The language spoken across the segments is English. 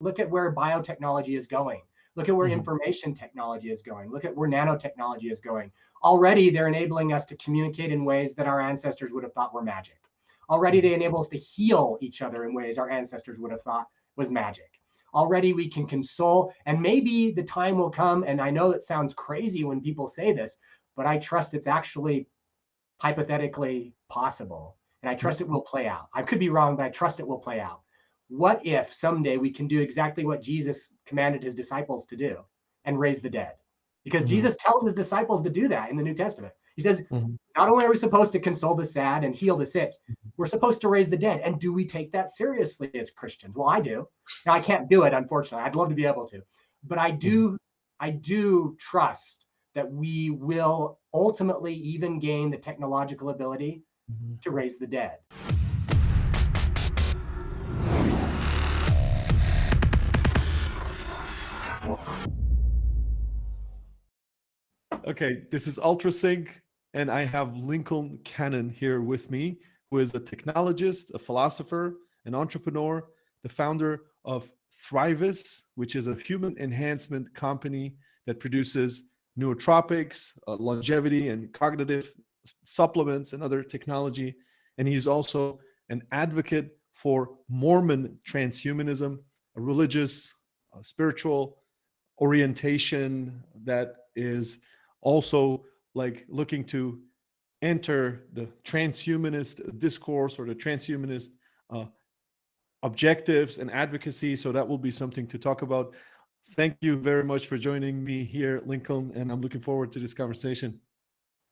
Look at where biotechnology is going. Look at where information technology is going. Look at where nanotechnology is going. Already, they're enabling us to communicate in ways that our ancestors would have thought were magic. Already, they enable us to heal each other in ways our ancestors would have thought was magic. Already, we can console, and maybe the time will come, and I know it sounds crazy when people say this, but I trust it's actually hypothetically possible, and I trust it will play out. I could be wrong, but I trust it will play out. What if someday we can do exactly what Jesus commanded his disciples to do and raise the dead? Because Jesus tells his disciples to do that in the New Testament. He says, not only are we supposed to console the sad and heal the sick, we're supposed to raise the dead. And do we take that seriously as Christians? Well, I do. Now, I can't do it, unfortunately. I'd love to be able to. But I do trust that we will ultimately even gain the technological ability to raise the dead. Okay, this is Ultrasync, and I have Lincoln Cannon here with me, who is a technologist, a philosopher, an entrepreneur, the founder of Thrivous, which is a human enhancement company that produces nootropics, longevity, and cognitive supplements and other technology. And he's also an advocate for Mormon transhumanism, a religious, spiritual orientation that is also like looking to enter the transhumanist discourse or the transhumanist objectives and advocacy. So that will be something to talk about. Thank you very much for joining me here, Lincoln, and I'm looking forward to this conversation.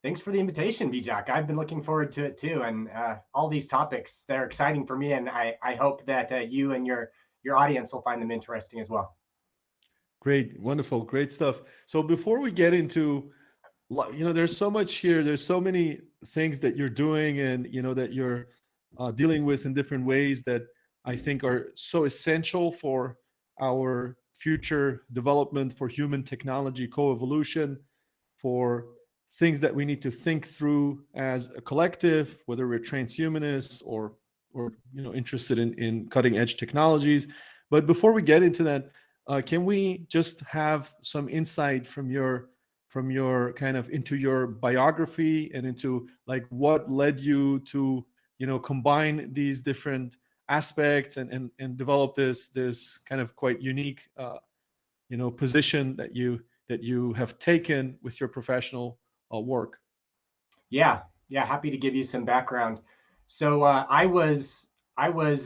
Thanks for the invitation, Vijak. I've been looking forward to it too, and all these topics, they're exciting for me, and I hope that you and your audience will find them interesting as well. Great, wonderful, great stuff. So before we get into, there's so much here, there's so many things that you're doing and, that you're dealing with in different ways that I think are so essential for our future development, for human technology coevolution, for things that we need to think through as a collective, whether we're transhumanists or interested in cutting edge technologies. But before we get into that, can we just have some insight from your kind of into your biography and into like what led you to combine these different aspects and develop this kind of quite unique position that you have taken with your professional work? Yeah, happy to give you some background. So I was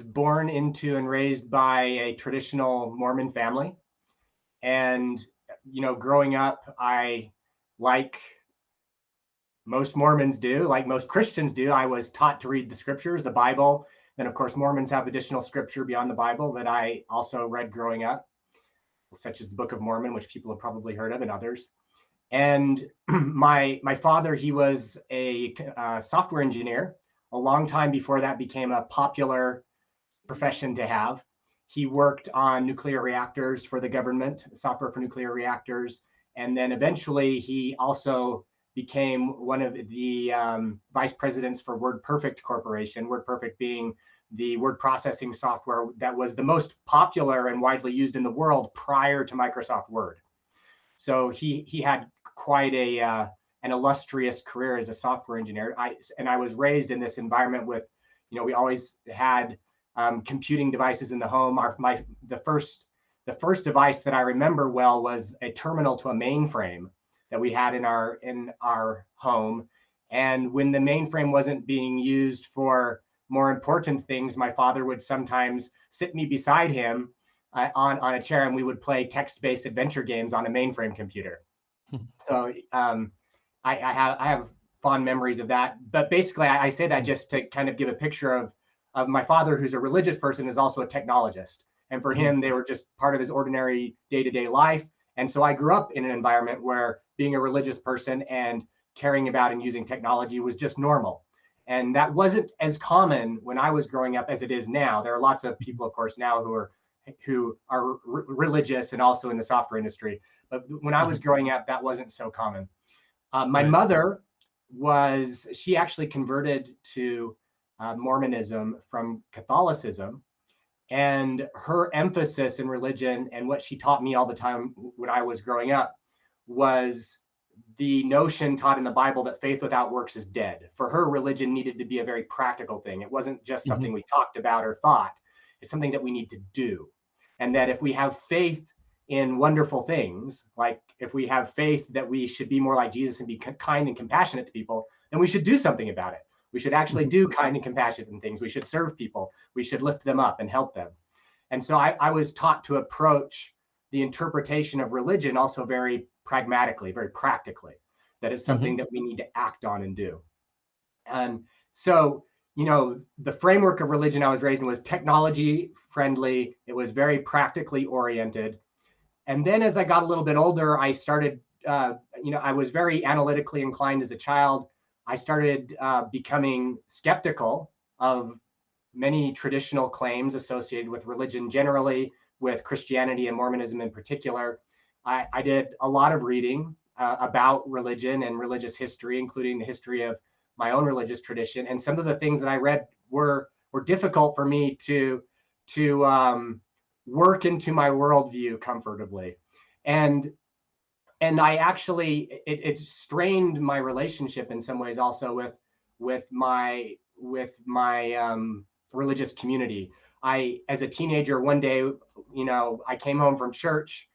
born into and raised by a traditional Mormon family, and growing up, I, like most Mormons do, like most Christians do, I was taught to read the scriptures, the Bible. Then, of course, Mormons have additional scripture beyond the Bible that I also read growing up, such as the Book of Mormon, which people have probably heard of, and others. And my father, he was a software engineer. A long time before that became a popular profession to have. He worked on nuclear reactors for the government, software for nuclear reactors. And then eventually he also became one of the vice presidents for WordPerfect Corporation, WordPerfect being the word processing software that was the most popular and widely used in the world prior to Microsoft Word. So he had quite an illustrious career as a software engineer. I was raised in this environment with, we always had computing devices in the home. The first device that I remember well was a terminal to a mainframe that we had in our home. And when the mainframe wasn't being used for more important things, my father would sometimes sit me beside him on a chair, and we would play text-based adventure games on a mainframe computer. So I have fond memories of that. But basically, I say that just to kind of give a picture of my father, who's a religious person, is also a technologist. And for him, they were just part of his ordinary day-to-day life. And so I grew up in an environment where being a religious person and caring about and using technology was just normal. And that wasn't as common when I was growing up as it is now. There are lots of people, of course, now who are religious and also in the software industry. But when I was growing up, that wasn't so common. My mother she actually converted to Mormonism from Catholicism. And her emphasis in religion and what she taught me all the time when I was growing up was the notion taught in the Bible that faith without works is dead. For her, religion needed to be a very practical thing. It wasn't just something we talked about or thought. It's something that we need to do. And that if we have faith in wonderful things, like if we have faith that we should be more like Jesus and be kind and compassionate to people, then we should do something about it. We should actually do kind and compassionate things. We should serve people. We should lift them up and help them. And so I was taught to approach the interpretation of religion also very pragmatically, very practically, that it's something that we need to act on and do. And so, you know, the framework of religion I was raised in was technology friendly. It was very practically oriented. And then as I got a little bit older, I started, you know, I was very analytically inclined as a child. I started becoming skeptical of many traditional claims associated with religion generally, with Christianity and Mormonism in particular. I did a lot of reading about religion and religious history, including the history of my own religious tradition. And some of the things that I read were difficult for me to work into my worldview comfortably. And I actually, it strained my relationship in some ways also with my religious community. As a teenager, one day, you know, I came home from church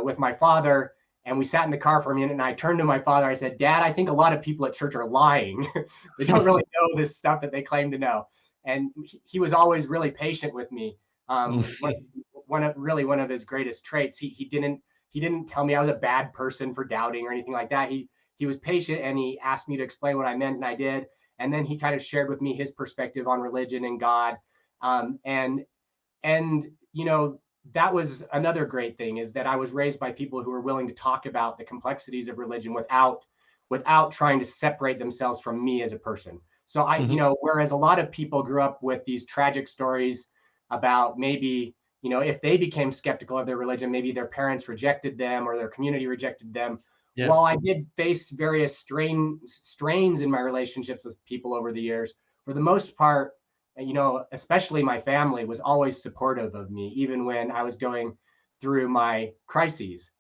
with my father, and we sat in the car for a minute, and I turned to my father. I said, "Dad, I think a lot of people at church are lying. They don't really know this stuff that they claim to know." And he was always really patient with me. One of his greatest traits. He didn't tell me I was a bad person for doubting or anything like that. He was patient, and he asked me to explain what I meant, and I did. And then he kind of shared with me his perspective on religion and God. And you know, that was another great thing, is that I was raised by people who were willing to talk about the complexities of religion without trying to separate themselves from me as a person. So you know, whereas a lot of people grew up with these tragic stories about maybe, you know, if they became skeptical of their religion, maybe their parents rejected them or their community rejected them. Yeah. While I did face various strains in my relationships with people over the years, for the most part, you know, especially my family was always supportive of me, even when I was going through my crises.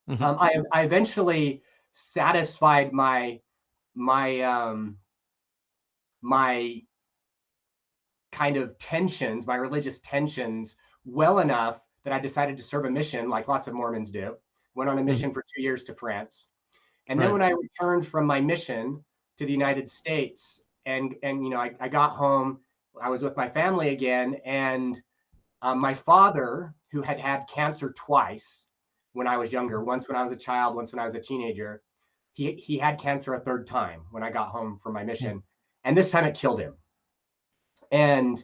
I eventually satisfied my kind of tensions, my religious tensions, well enough that I decided to serve a mission, like lots of Mormons do. Went on a mission for 2 years to France. And then when I returned from my mission to the United States, and you know, I got home, I was with my family again, and my father, who had had cancer twice when I was younger, once when I was a child, once when I was a teenager, he had cancer a third time when I got home from my mission, and this time it killed him. And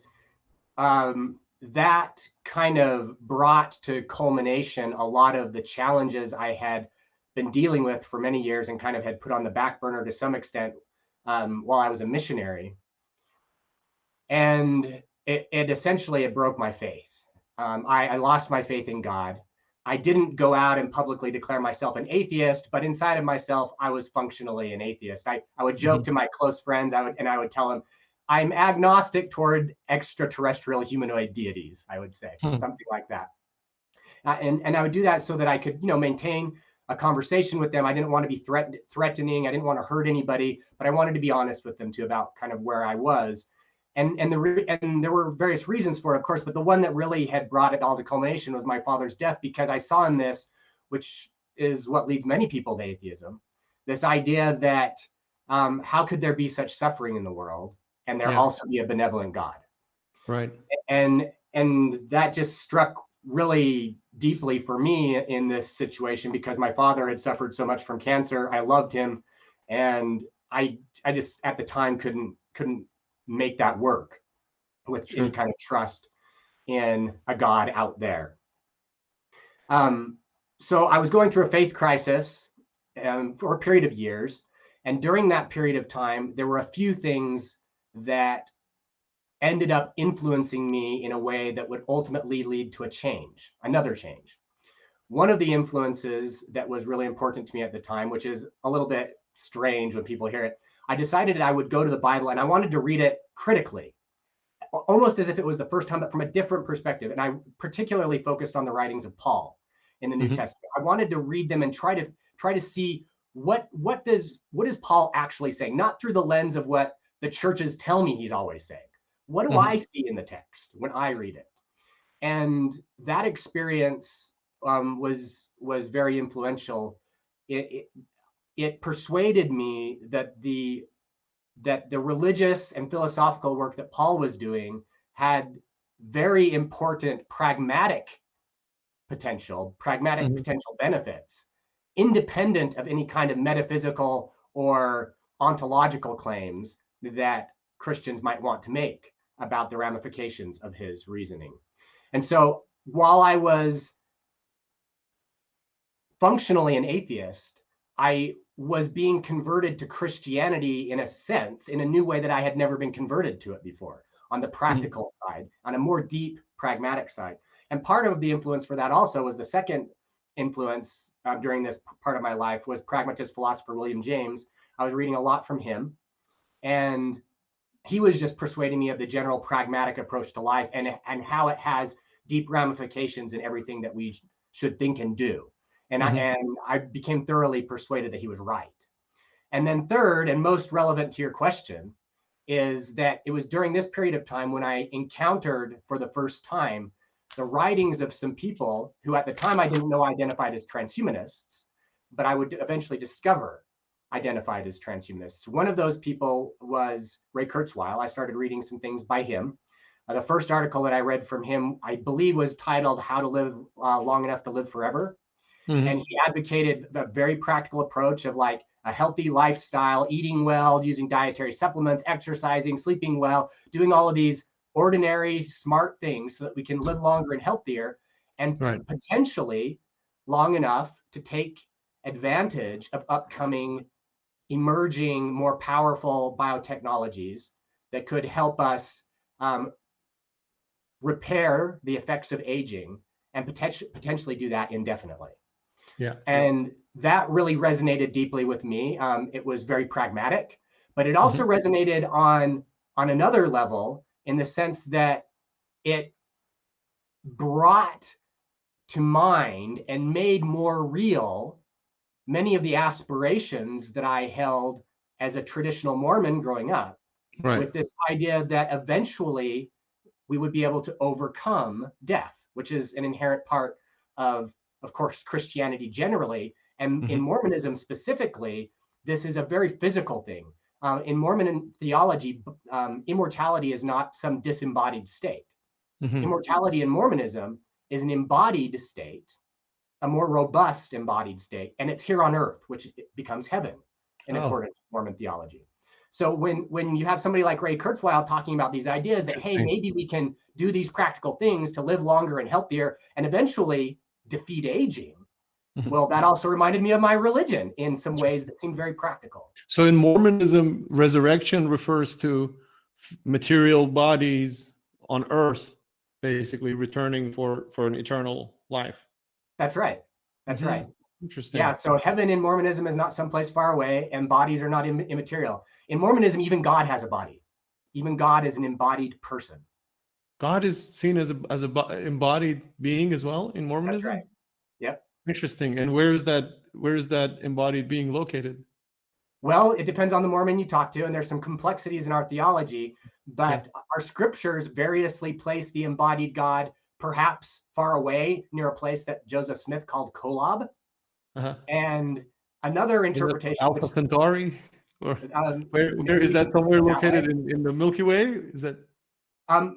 that kind of brought to culmination a lot of the challenges I had been dealing with for many years and kind of had put on the back burner to some extent while I was a missionary. And it essentially, it broke my faith. I lost my faith in God. I didn't go out and publicly declare myself an atheist, but inside of myself, I was functionally an atheist. I would joke to my close friends, I would tell them, I'm agnostic toward extraterrestrial humanoid deities, I would say, something like that. And I would do that so that I could, you know, maintain a conversation with them. I didn't want to be threatening. I didn't want to hurt anybody, but I wanted to be honest with them too about kind of where I was. And there were various reasons for it, of course, but the one that really had brought it all to culmination was my father's death, because I saw in this, which is what leads many people to atheism, this idea that how could there be such suffering in the world and there also be a benevolent God? Right. And that just struck really deeply for me in this situation, because my father had suffered so much from cancer. I loved him, and I just at the time couldn't make that work with any kind of trust in a God out there. So I was going through a faith crisis for a period of years. And during that period of time, there were a few things that ended up influencing me in a way that would ultimately lead to another change. One of the influences that was really important to me at the time, which is a little bit strange when people hear it, I decided I would go to the Bible and I wanted to read it critically. almost as if it was the first time, but from a different perspective. And I particularly focused on the writings of Paul in the New Testament. I wanted to read them and try to see what is Paul actually saying, not through the lens of what the churches tell me he's always saying. What do I see in the text when I read it? And that experience was very influential. It persuaded me that the religious and philosophical work that Paul was doing had very important pragmatic potential benefits, independent of any kind of metaphysical or ontological claims that Christians might want to make about the ramifications of his reasoning. And so while I was functionally an atheist, I was being converted to Christianity in a sense, in a new way that I had never been converted to it before, on the practical side, on a more deep, pragmatic side. And part of the influence for that also was the second influence during this part of my life was pragmatist philosopher William James. I was reading a lot from him, and he was just persuading me of the general pragmatic approach to life and how it has deep ramifications in everything that we should think and do. And I became thoroughly persuaded that he was right. And then third, and most relevant to your question, is that it was during this period of time when I encountered for the first time the writings of some people who at the time I didn't know identified as transhumanists, but I would eventually discover identified as transhumanists. One of those people was Ray Kurzweil. I started reading some things by him. The first article that I read from him, I believe, was titled How to Live Long Enough to Live Forever. And he advocated a very practical approach of like a healthy lifestyle, eating well, using dietary supplements, exercising, sleeping well, doing all of these ordinary smart things so that we can live longer and healthier, and potentially long enough to take advantage of upcoming, emerging, more powerful biotechnologies that could help us repair the effects of aging and potentially do that indefinitely. Yeah. And that really resonated deeply with me. It was very pragmatic, but it also resonated on another level in the sense that it brought to mind and made more real many of the aspirations that I held as a traditional Mormon growing up, with this idea that eventually we would be able to overcome death, which is an inherent part of course, Christianity generally, and in Mormonism specifically, this is a very physical thing. In Mormon theology, immortality is not some disembodied state. Immortality in Mormonism is an embodied state, a more robust embodied state, and it's here on earth, which becomes heaven in accordance with Mormon theology. So when you have somebody like Ray Kurzweil talking about these ideas that, hey, maybe we can do these practical things to live longer and healthier and eventually defeat aging, well, that also reminded me of my religion in some ways that seemed very practical. So in Mormonism, resurrection refers to material bodies on earth, basically returning for an eternal life. That's right. That's right. Interesting. Yeah, so heaven in Mormonism is not someplace far away, and bodies are not immaterial. In Mormonism, even God has a body. Even God is an embodied person. God is seen as a embodied being as well in Mormonism? That's right. Yep. Interesting. And where is that embodied being located? Well, it depends on the Mormon you talk to, and there's some complexities in our theology, but our scriptures variously place the embodied God perhaps far away near a place that Joseph Smith called Kolob. And another interpretation, Alpha Centauri, or where is that somewhere located in the Milky Way? Is that?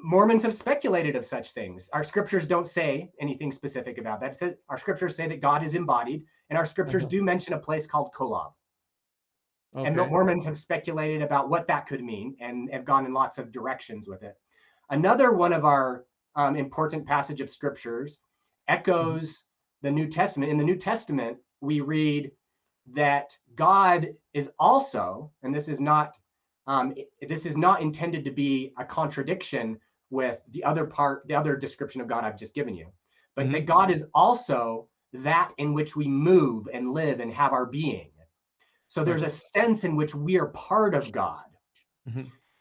Mormons have speculated of such things. Our scriptures don't say anything specific about that. It says, our scriptures say that God is embodied, and our scriptures do mention a place called Kolob. And Mormons have speculated about what that could mean and have gone in lots of directions with it. Another one of our important passage of scriptures echoes the New Testament. In the New Testament, we read that God is also, and this is not intended to be a contradiction with the other description of God I've just given you, but that God is also that in which we move and live and have our being. So there's a sense in which we are part of God.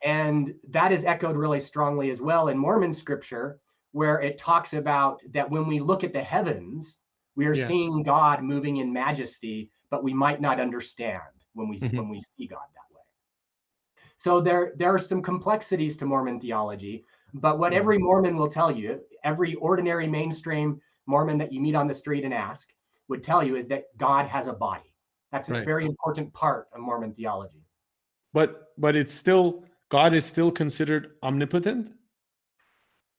And that is echoed really strongly as well in Mormon scripture, where it talks about that when we look at the heavens, we are Yeah. seeing God moving in majesty, but we might not understand when we Mhm. see God that way. So there are some complexities to Mormon theology, but what Mhm. every Mormon will tell you, every ordinary mainstream Mormon that you meet on the street and ask would tell you is that God has a body. That's a Right. very important part of Mormon theology. But it's still, God is still considered omnipotent?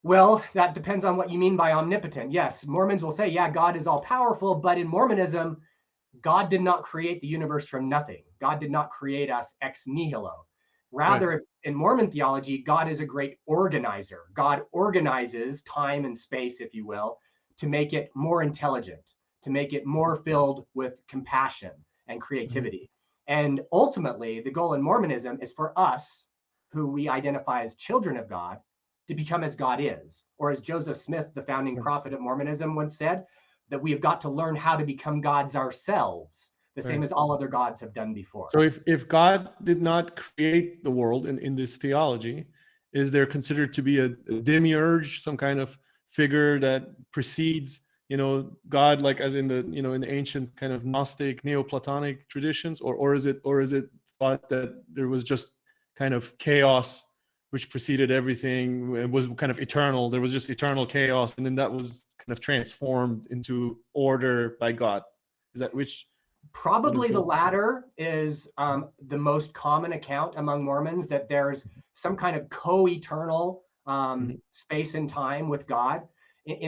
Well, that depends on what you mean by omnipotent. Yes, Mormons will say, yeah, God is all powerful, but in Mormonism, God did not create the universe from nothing. God did not create us ex nihilo. Right. Rather, in Mormon theology, God is a great organizer. God organizes time and space, if you will, to make it more intelligent, to make it more filled with compassion and Mhm. creativity. And ultimately, the goal in Mormonism is for us, who we identify as children of God, to become as God is. Or as Joseph Smith, the founding Right. prophet of Mormonism, once said, that we have got to learn how to become gods ourselves, the same Right. as all other gods have done before. So if God did not create the world in this theology, is there considered to be a demiurge, some kind of figure that precedes, God, like as in the, in the ancient kind of Gnostic, Neoplatonic traditions, or is it thought that there was just kind of chaos which preceded everything and was kind of eternal? There was just eternal chaos, and then that was kind of transformed into order by God. Is that which? What is Probably the most? latter is the most common account among Mormons, that there's some kind of co-eternal Mhm. space and time with God.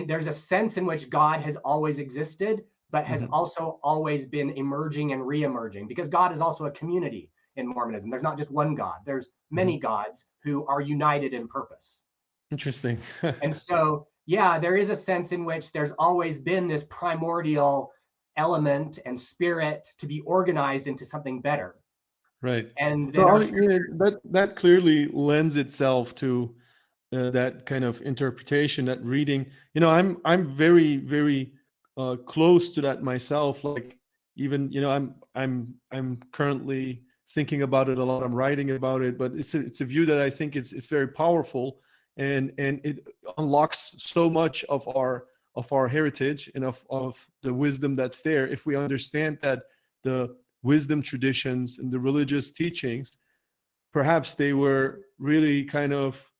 There's a sense in which God has always existed, but has Mhm. also always been emerging and re-emerging, because God is also a community in Mormonism. There's not just one God. There's many Mhm. gods who are united in purpose. Interesting. And so, yeah, there is a sense in which there's always been this primordial element and spirit to be organized into something better. Right. And then So our yeah, scriptures, that clearly lends itself to that kind of interpretation, that reading. I'm very, very close to that myself. Like, even, I'm currently thinking about it a lot. I'm writing about it, but it's a view that I think it's very powerful, and it unlocks so much of our heritage and of the wisdom that's there if we understand that the wisdom traditions and the religious teachings, perhaps they were really kind of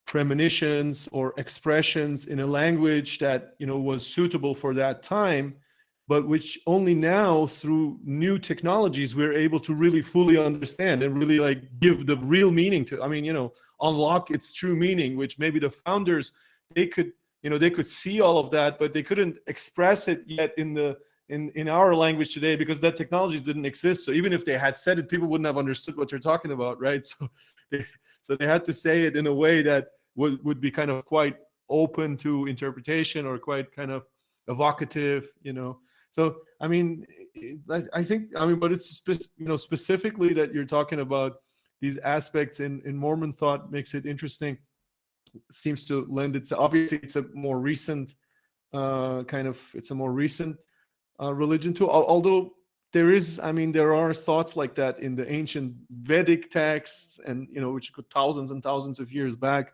premonitions or expressions in a language that was suitable for that time, but which only now through new technologies we're able to really fully understand and really like give the real meaning to. I mean, unlock its true meaning, which maybe the founders, they could they could see all of that, but they couldn't express it yet in our language today, because that technologies didn't exist. So even if they had said it, people wouldn't have understood what they're talking about, right? So they had to say it in a way that would be kind of quite open to interpretation, or quite kind of evocative. So I mean, I think, I mean, but it's specifically that you're talking about these aspects in Mormon thought makes it interesting. Seems to lend itself. Obviously, it's a more recent it's a more recent religion too. Although there are thoughts like that in the ancient Vedic texts, and which go thousands and thousands of years back,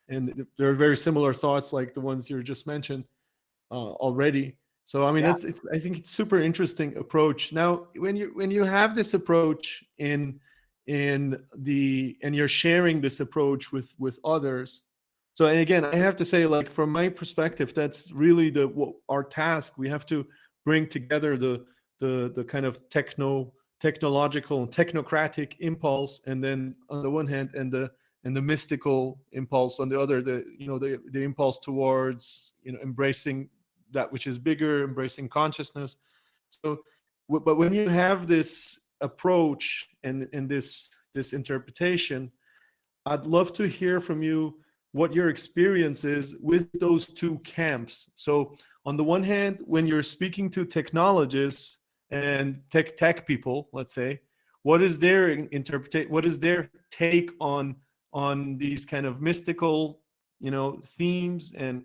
and there are very similar thoughts like the ones you just mentioned already. So I mean, yeah, it's I think it's super interesting approach. Now, when you have this approach and you're sharing this approach with others. So, and again, I have to say, like, from my perspective, that's really our task. We have to bring together the kind of technological and technocratic impulse, and then on the one hand, and the mystical impulse on the other, the impulse towards embracing that which is bigger, embracing consciousness. So, but when you have this approach and this interpretation, I'd love to hear from you what your experience is with those two camps. So, on the one hand, when you're speaking to technologists and tech people, let's say, what is their interpretation? What is their take on these kind of mystical, themes and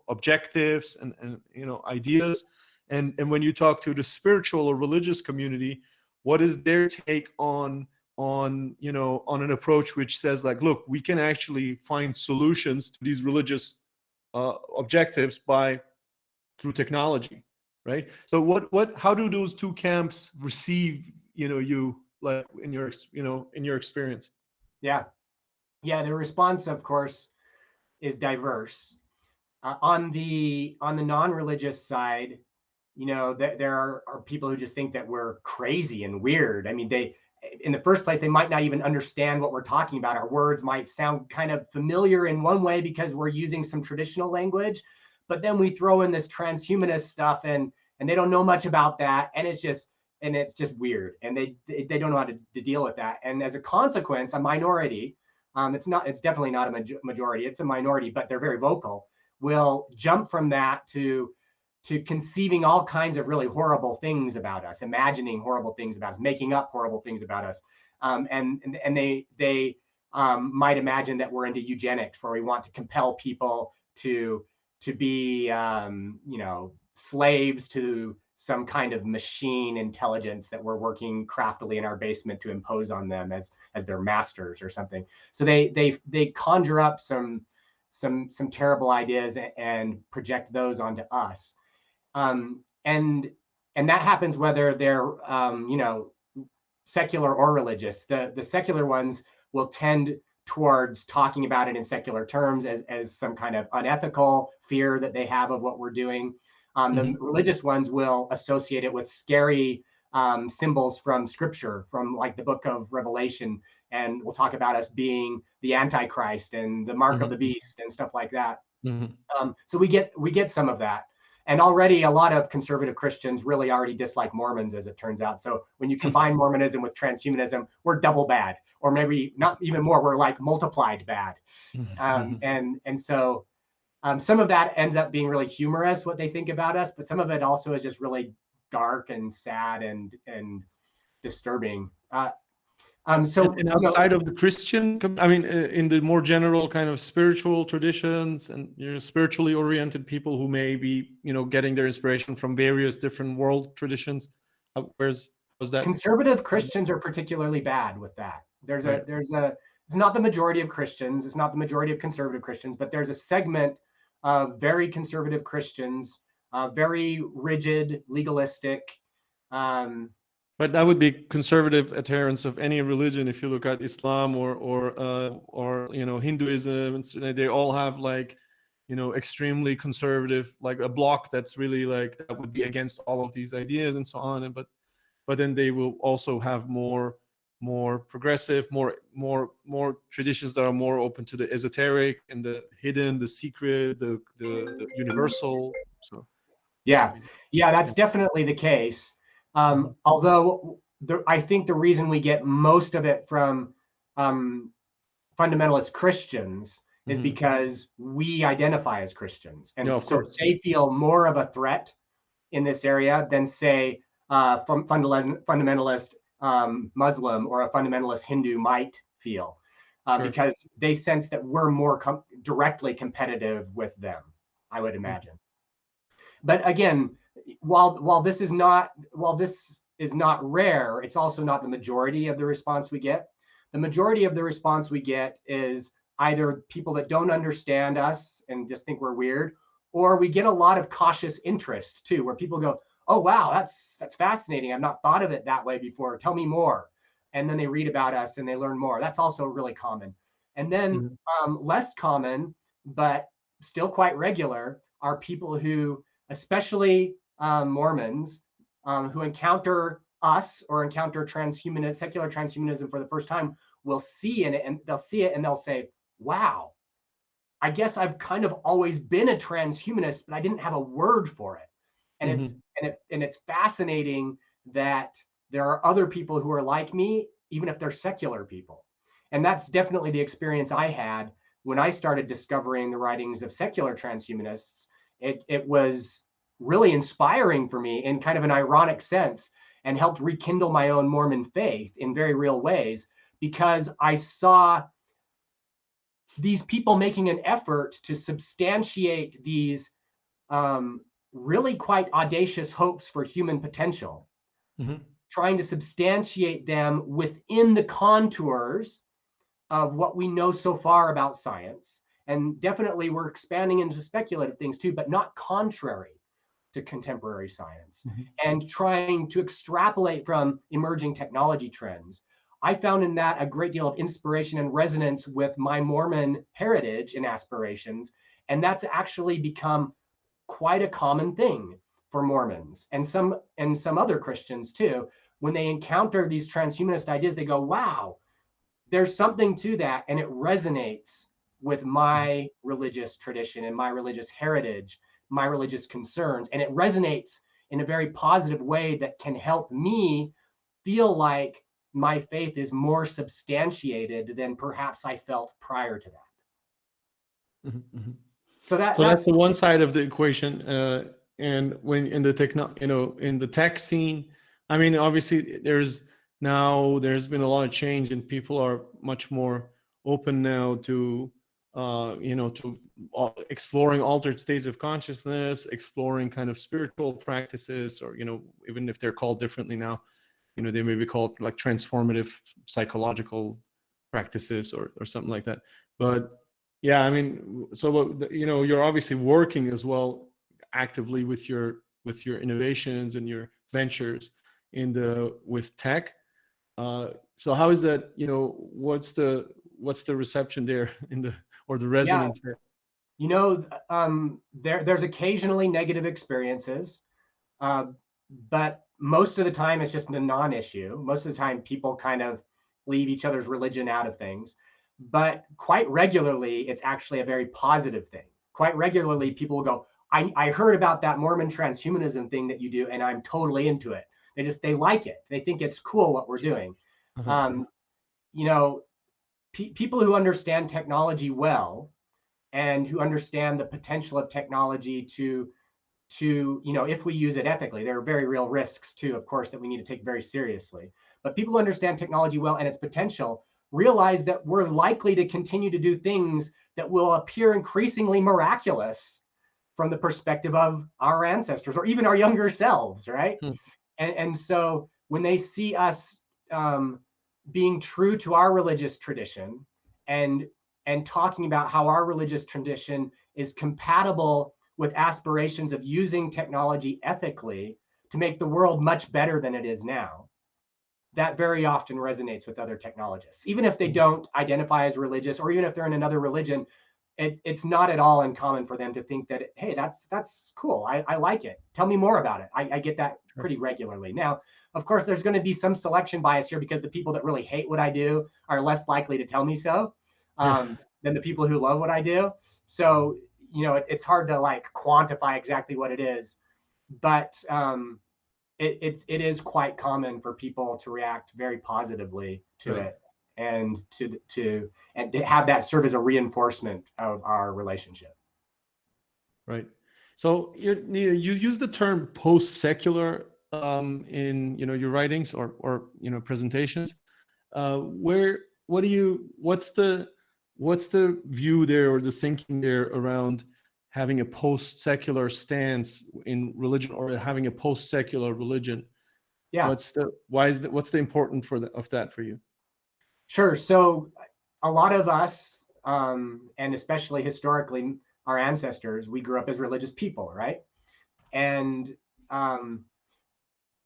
objectives and ideas? And when you talk to the spiritual or religious community, what is their take on on, you know, on an approach which says like, look, we can actually find solutions to these religious objectives through technology, right? So how do those two camps receive, you know, you like in your, you know, in your experience? Yeah. The response, of course, is diverse. On the non-religious side, you know, there are people who just think that we're crazy and weird. I mean, in the first place, they might not even understand what we're talking about. Our words might sound kind of familiar in one way because we're using some traditional language, but then we throw in this transhumanist stuff, and they don't know much about that, and it's just weird, and they don't know how to deal with that. And as a consequence, a minority, it's definitely not a majority, it's a minority, but they're very vocal, will jump from that to conceiving all kinds of really horrible things about us, imagining horrible things about us, making up horrible things about us. And they might imagine that we're into eugenics, where we want to compel people to be, you know, slaves to some kind of machine intelligence that we're working craftily in our basement to impose on them as their masters or something. So they conjure up some terrible ideas and project those onto us. And that happens whether they're, you know, secular or religious. The secular ones will tend towards talking about it in secular terms as some kind of unethical fear that they have of what we're doing. The religious ones will associate it with scary symbols from scripture, from like the book of Revelation, and we'll talk about us being the Antichrist and the mark of the beast and stuff like that. So we get some of that. And already a lot of conservative Christians really already dislike Mormons, as it turns out. So when you combine Mormonism with transhumanism, we're double bad, or maybe not even more, we're like multiplied bad. And so some of that ends up being really humorous, what they think about us, but some of it also is just really dark and sad and disturbing. And outside of the Christian, I mean, in the more general kind of spiritual traditions and, you know, spiritually oriented people who may be, you know, getting their inspiration from various different world traditions, how's that? Conservative Christians are particularly bad with that. It's not the majority of Christians, it's not the majority of conservative Christians, but there's a segment of very conservative Christians, very rigid, legalistic. But that would be conservative adherents of any religion. If you look at Islam or you know, Hinduism, they all have like, you know, extremely conservative, like a block that's really like that would be against all of these ideas and so on. And but then they will also have more progressive, more traditions that are more open to the esoteric and the hidden, the secret, the universal. So yeah, that's definitely the case. Although I think the reason we get most of it from fundamentalist Christians is because we identify as Christians, and so they feel more of a threat in this area than, say, from fundamentalist Muslim or a fundamentalist Hindu might feel, because they sense that we're more directly competitive with them, I would imagine. But again, while this is not rare, it's also not the majority of the response we get. The majority of the response we get is either people that don't understand us and just think we're weird, or we get a lot of cautious interest too, where people go, "Oh wow, that's fascinating. I've not thought of it that way before. Tell me more." And then they read about us and they learn more. That's also really common. And then less common, but still quite regular, are people who, especially Mormons, who encounter us or encounter secular transhumanism for the first time, will see it and they'll say, "Wow, I guess I've kind of always been a transhumanist, but I didn't have a word for it." And it's fascinating that there are other people who are like me, even if they're secular people. And that's definitely the experience I had when I started discovering the writings of secular transhumanists. It was really inspiring for me in kind of an ironic sense, and helped rekindle my own Mormon faith in very real ways, because I saw these people making an effort to substantiate these really quite audacious hopes for human potential, trying to substantiate them within the contours of what we know so far about science. And definitely we're expanding into speculative things too, but not contrary to contemporary science, and trying to extrapolate from emerging technology trends. I found in that a great deal of inspiration and resonance with my Mormon heritage and aspirations. And that's actually become quite a common thing for Mormons and some other Christians too. When they encounter these transhumanist ideas, they go, wow, there's something to that, and it resonates with my religious tradition and my religious heritage, my religious concerns, and it resonates in a very positive way that can help me feel like my faith is more substantiated than perhaps I felt prior to that. So So that's the one side of the equation. And when in the in the tech scene, I mean, obviously there's been a lot of change, and people are much more open now to to exploring altered states of consciousness, exploring kind of spiritual practices, or even if they're called differently now, they may be called like transformative psychological practices or something like that. But yeah, I mean, so you're obviously working as well actively with your innovations and your ventures with tech. So how is that? What's the reception there or the resonance there? There's occasionally negative experiences, but most of the time it's just a non-issue. Most of the time people kind of leave each other's religion out of things. But quite regularly, it's actually a very positive thing. Quite regularly, people will go, I heard about that Mormon transhumanism thing that you do, and I'm totally into it. They like it. They think it's cool what we're doing. People who understand technology well and who understand the potential of technology to if we use it ethically, there are very real risks too, of course, that we need to take very seriously. But people who understand technology well and its potential realize that we're likely to continue to do things that will appear increasingly miraculous from the perspective of our ancestors or even our younger selves, right? And so when they see us being true to our religious tradition and talking about how our religious tradition is compatible with aspirations of using technology ethically to make the world much better than it is now, that very often resonates with other technologists. Even if they don't identify as religious, or even if they're in another religion, it's not at all uncommon for them to think that, hey, that's cool. I like it. Tell me more about it. I get that pretty regularly. Now, of course, there's going to be some selection bias here because the people that really hate what I do are less likely to tell me so than the people who love what I do. So, it's hard to like quantify exactly what it is, but it is quite common for people to react very positively to it, and to have that serve as a reinforcement of our relationship. Right. So you use the term post-secular in your writings or presentations. What's the view there or the thinking there around having a post-secular stance in religion or having a post-secular religion? Yeah. What's the importance of that for you? Sure. So a lot of us, and especially historically our ancestors, we grew up as religious people, right? And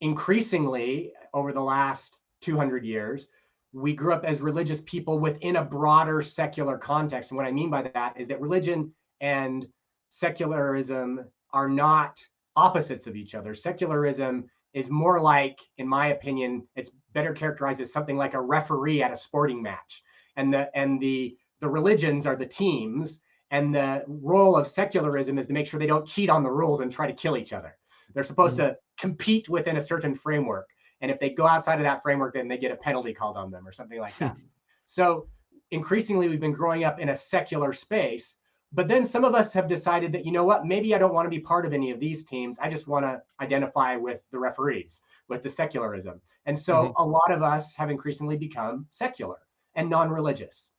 increasingly over the last 200 years, we grew up as religious people within a broader secular context. And what I mean by that is that religion and secularism are not opposites of each other. Secularism is more like, in my opinion, it's better characterized as something like a referee at a sporting match. And the religions are the teams, and the role of secularism is to make sure they don't cheat on the rules and try to kill each other. They're supposed to compete within a certain framework. And if they go outside of that framework, then they get a penalty called on them or something like that. So increasingly, we've been growing up in a secular space. But then some of us have decided that, maybe I don't want to be part of any of these teams. I just want to identify with the referees, with the secularism. And so a lot of us have increasingly become secular and non-religious.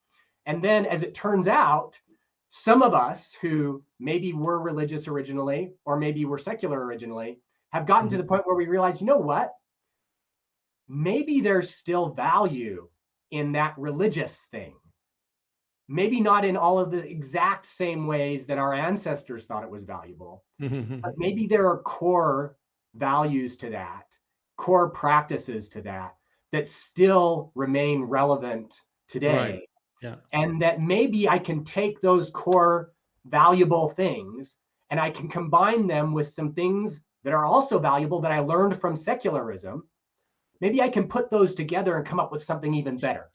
And then as it turns out, some of us who maybe were religious originally, or maybe were secular originally, have gotten to the point where we realize, maybe there's still value in that religious thing. Maybe not in all of the exact same ways that our ancestors thought it was valuable, but maybe there are core values to that, core practices to that, that still remain relevant Right. today. Yeah. And that maybe I can take those core valuable things and I can combine them with some things that are also valuable that I learned from secularism. Maybe I can put those together and come up with something even better.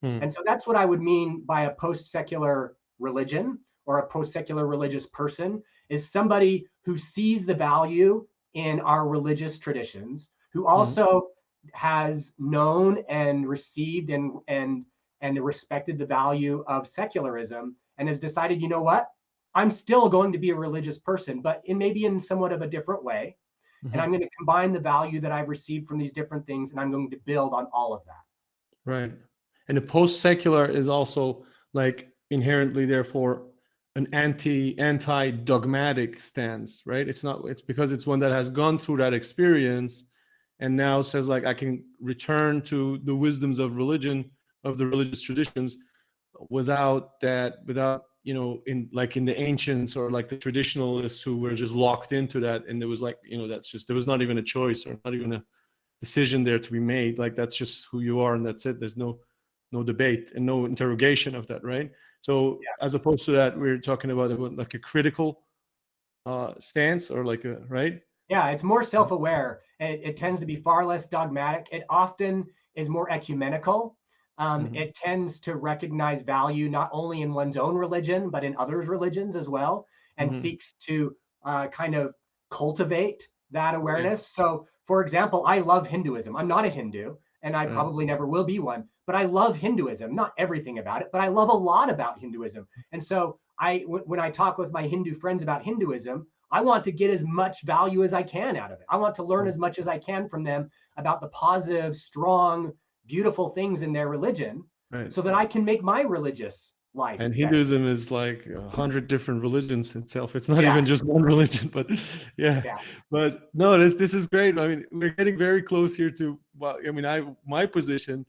And so that's what I would mean by a post-secular religion or a post-secular religious person, is somebody who sees the value in our religious traditions, who also has known and received and respected the value of secularism, and has decided, you know what, I'm still going to be a religious person, but maybe in somewhat of a different way. And I'm going to combine the value that I've received from these different things, and I'm going to build on all of that. Right. And the post-secular is also like inherently, therefore, an anti-dogmatic stance, right? It's because it's one that has gone through that experience and now says, like, I can return to the wisdoms of religion, of the religious traditions, without, in the ancients or like the traditionalists who were just locked into that. And there was like, there was not even a choice or not even a decision there to be made. Like, that's just who you are and that's it. There's no debate and no interrogation of that, right? So as opposed to that, we're talking about like a critical stance, or like a, right? Yeah, it's more self-aware. It tends to be far less dogmatic. It often is more ecumenical. It tends to recognize value not only in one's own religion, but in others' religions as well, and seeks to kind of cultivate that awareness. So, for example, I love Hinduism. I'm not a Hindu, and I probably never will be one, but I love Hinduism. Not everything about it, but I love a lot about Hinduism. And so when I talk with my Hindu friends about Hinduism, I want to get as much value as I can out of it. I want to learn as much as I can from them about the positive, strong, beautiful things in their religion, so that I can make my religious life And better. Hinduism is like 100 different religions itself. It's not even just one religion, but yeah. But no, this is great. I mean, we're getting very close here to, well, I mean, my position,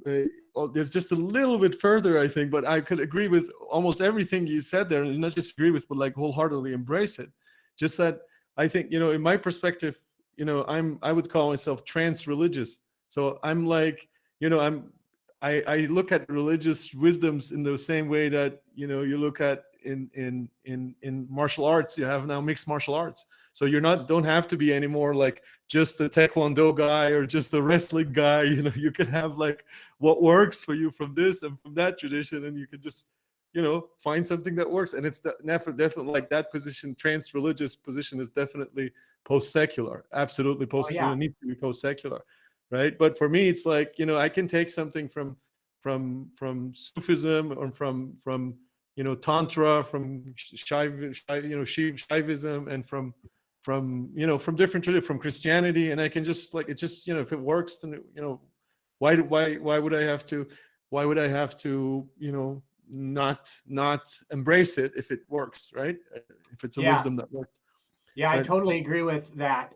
there's just a little bit further, I think, but I could agree with almost everything you said there, and not just agree with, but like wholeheartedly embrace it. Just that I think, in my perspective, I would call myself trans-religious. So I'm like, I look at religious wisdoms in the same way that you look at in martial arts. You have now mixed martial arts, so don't have to be anymore like just a taekwondo guy or just a wrestling guy. You can have like what works for you from this and from that tradition, and you can just find something that works. And it's definitely like that position, trans-religious position, is definitely post-secular. Absolutely needs to be post-secular. Right. But for me, it's like, I can take something from Sufism, or from Tantra, from Shaivism, and from different traditions, from Christianity, and I can just like, it just, if it works, then why would I have to not embrace it if it works, right? If it's a wisdom that works. Yeah, I totally agree with that.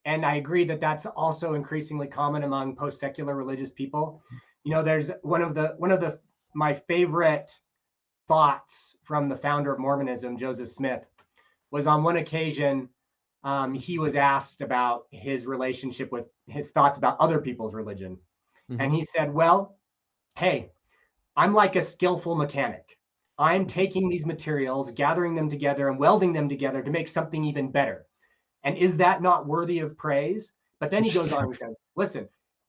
And I agree that that's also increasingly common among post-secular religious people. There's one of my favorite thoughts from the founder of Mormonism, Joseph Smith, was on one occasion, he was asked about his relationship with his thoughts about other people's religion. And he said, well, hey, I'm like a skillful mechanic. I'm taking these materials, gathering them together and welding them together to make something even better. And is that not worthy of praise? But then he goes on and says, listen,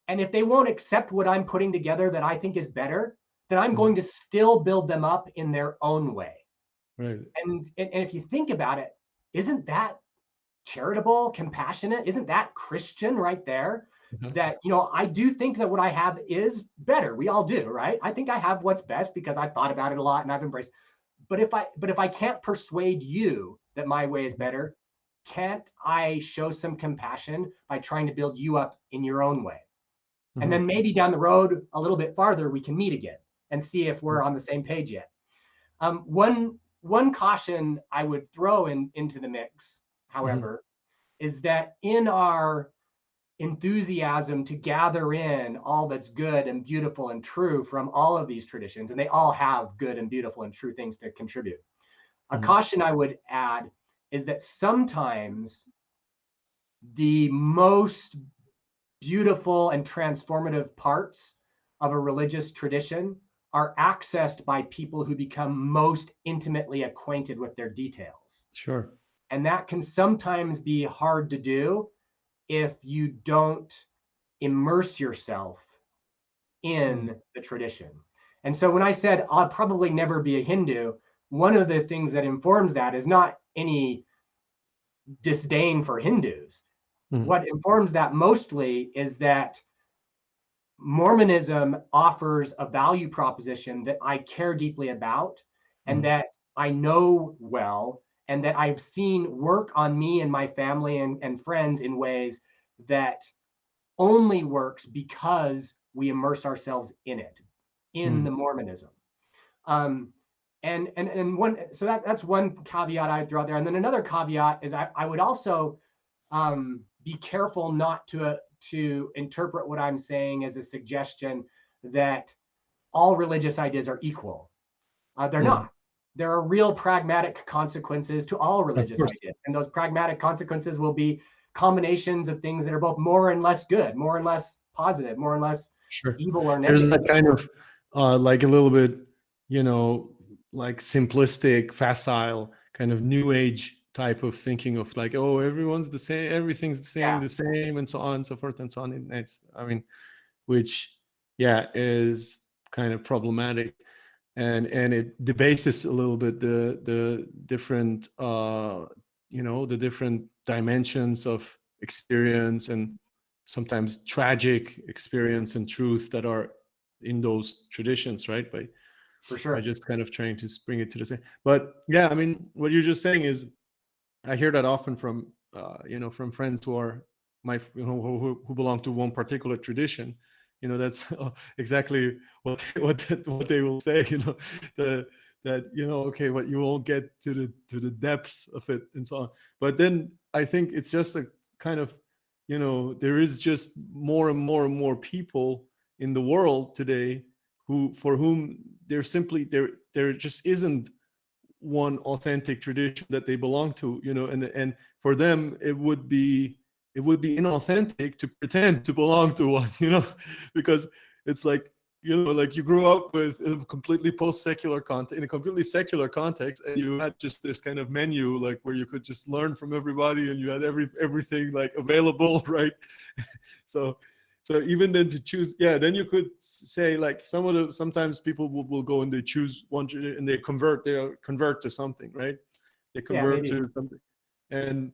and if they won't accept what I'm putting together that I think is better, then I'm going to still build them up in their own way. Right. And if you think about it, isn't that charitable, compassionate? Isn't that Christian right there? That, I do think that what I have is better. We all do, right? I think I have what's best because I've thought about it a lot and I've embraced. But if I can't persuade you that my way is better, can't I show some compassion by trying to build you up in your own way? And then maybe down the road a little bit farther, we can meet again and see if we're on the same page yet. One caution I would throw into the mix, however, is that in our enthusiasm to gather in all that's good and beautiful and true from all of these traditions, and they all have good and beautiful and true things to contribute. A caution I would add is that sometimes the most beautiful and transformative parts of a religious tradition are accessed by people who become most intimately acquainted with their details. Sure. And that can sometimes be hard to do if you don't immerse yourself in the tradition. And so when I said I'll probably never be a Hindu, one of the things that informs that is not any disdain for Hindus. What informs that mostly is that Mormonism offers a value proposition that I care deeply about and that I know well, and that I've seen work on me and my family and friends in ways that only works because we immerse ourselves in it, in the Mormonism. And one, so that's one caveat I'd throw out there. And then another caveat is I would also be careful not to interpret what I'm saying as a suggestion that all religious ideas are equal. They're not. There are real pragmatic consequences to all religious ideas. And those pragmatic consequences will be combinations of things that are both more and less good, more and less positive, more and less evil or negative. There's a kind of like a little bit, like simplistic, facile kind of new age type of thinking of like, oh, everyone's the same, everything's the same, and so on and so forth and so on. And it's, which, is kind of problematic. And it debases a little bit the different, the different dimensions of experience and sometimes tragic experience and truth that are in those traditions, right? For sure. By just kind of trying to bring it to the same. But yeah, I mean, what you're just saying is, I hear that often from from friends who are who belong to one particular tradition. That's exactly what they will say. Okay, what you won't get to the depth of it and so on. But then I think it's just a kind of there is just more and more and more people in the world today for whom there just isn't one authentic tradition that they belong to, and for them it would be inauthentic to pretend to belong to one, because it's like, like you grew up with in a completely post-secular context, in a completely secular context, and you had just this kind of menu, like where you could just learn from everybody, and you had everything like available, right? So even then to choose, then you could say like sometimes people will go and they choose one and they convert to something, right? They convert to something. And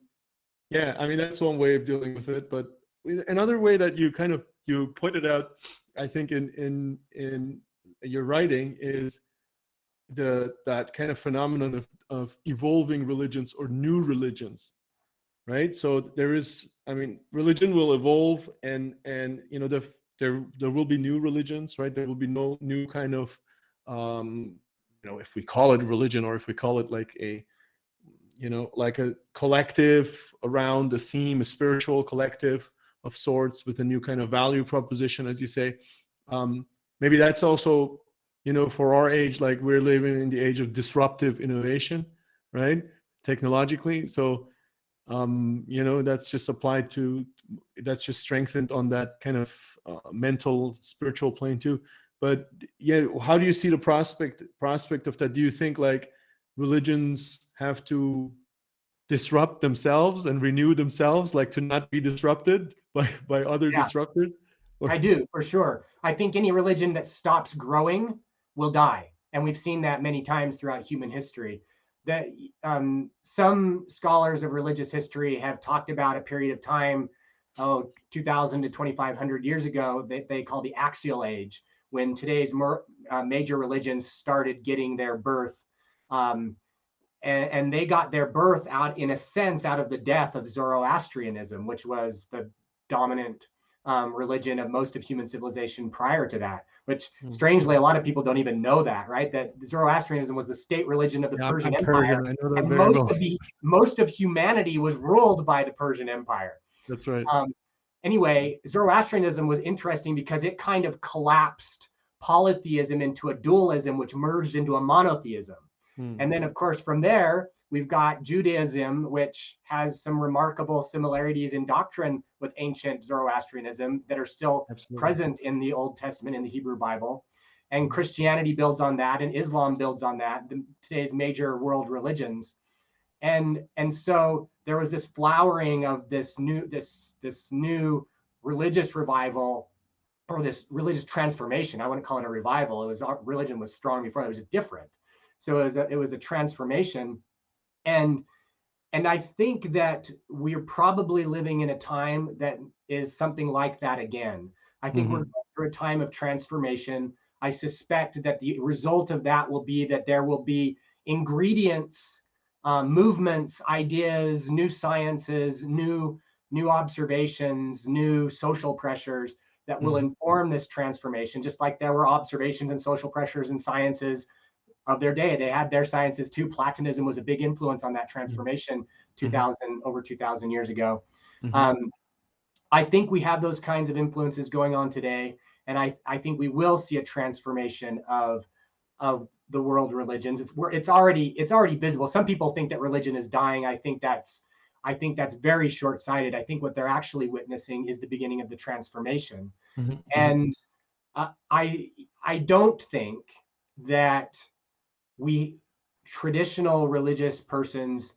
I mean, that's one way of dealing with it. But another way that you pointed out, I think in your writing, is that kind of phenomenon of evolving religions or new religions. Right. So there is, I mean, religion will evolve and there will be new religions, right? There will be no new kind of, if we call it religion or if we call it like a collective around a theme, a spiritual collective of sorts with a new kind of value proposition, as you say. Maybe that's also, for our age, like we're living in the age of disruptive innovation, right? Technologically. So, that's just applied to, that's just strengthened on that kind of mental, spiritual plane too. But how do you see the prospect of that? Do you think like religions have to disrupt themselves and renew themselves, like to not be disrupted by other disruptors? I do, for sure. I think any religion that stops growing will die. And we've seen that many times throughout human history. That some scholars of religious history have talked about a period of time, 2,000 to 2,500 years ago, that they call the Axial Age, when today's major religions started getting their birth. And they got their birth out, in a sense, out of the death of Zoroastrianism, which was the dominant religion of most of human civilization prior to that, which strangely, a lot of people don't even know that, right? That Zoroastrianism was the state religion of the Persian Empire. I know that and very well. most of humanity was ruled by the Persian Empire. That's right. anyway, Zoroastrianism was interesting because it kind of collapsed polytheism into a dualism, which merged into a monotheism. And then, of course, from there, we've got Judaism, which has some remarkable similarities in doctrine with ancient Zoroastrianism that are still present in the Old Testament, in the Hebrew Bible. And Christianity builds on that, and Islam builds on that, today's major world religions. And so there was this flowering of this new religious revival, or this religious transformation. I wouldn't call it a revival. It was, religion was strong before. It was different. So it was a transformation. And I think that we're probably living in a time that is something like that again. I think we're going through a time of transformation. I suspect that the result of that will be that there will be ingredients, movements, ideas, new sciences, new observations, new social pressures that will inform this transformation, just like there were observations and social pressures and sciences of their day. They had their sciences too. Platonism was a big influence on that transformation over 2,000 years ago. I think we have those kinds of influences going on today. And I think we will see a transformation of the world religions. It's already visible. Some people think that religion is dying. I think that's very short-sighted. I think what they're actually witnessing is the beginning of the transformation. And I don't think that traditional religious persons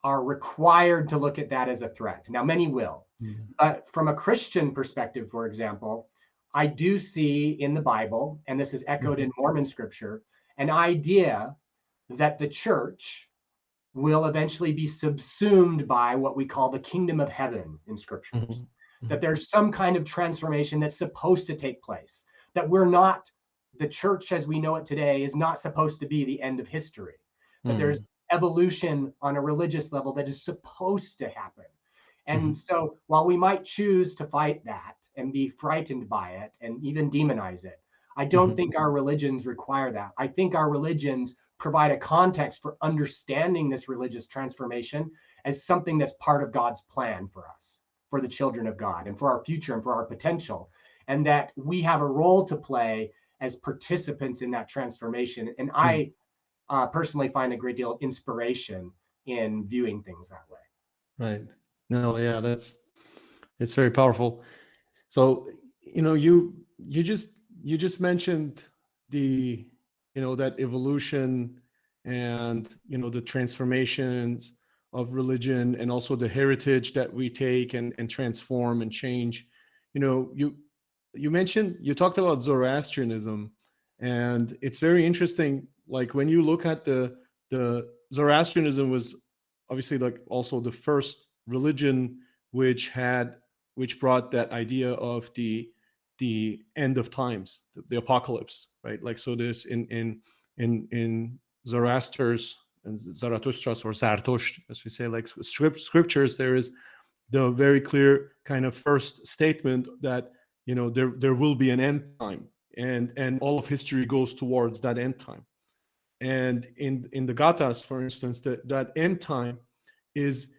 are required to look at that as a threat. Now, many will. But from a Christian perspective, for example, I do see in the Bible, and this is echoed in Mormon scripture, an idea that the church will eventually be subsumed by what we call the kingdom of heaven in scriptures. That there's some kind of transformation that's supposed to take place, that the church as we know it today is not supposed to be the end of history, that there's evolution on a religious level that is supposed to happen. And so while we might choose to fight that and be frightened by it and even demonize it, I don't think our religions require that. I think our religions provide a context for understanding this religious transformation as something that's part of God's plan for us, for the children of God, and for our future and for our potential, and that we have a role to play as participants in that transformation. And I personally find a great deal of inspiration in viewing things that way. Right. No, yeah, it's very powerful. So, you just mentioned the, that evolution and, the transformations of religion, and also the heritage that we take and transform and change. You talked about Zoroastrianism, and it's very interesting. Like when you look at the Zoroastrianism was obviously like also the first religion which brought that idea of the end of times, the apocalypse, right? Like, so this in Zoroaster's and Zarathustra's, or Zartosht, as we say, like scriptures, there is the very clear kind of first statement that there will be an end time, and all of history goes towards that end time. And in the Gathas, for instance, that end time is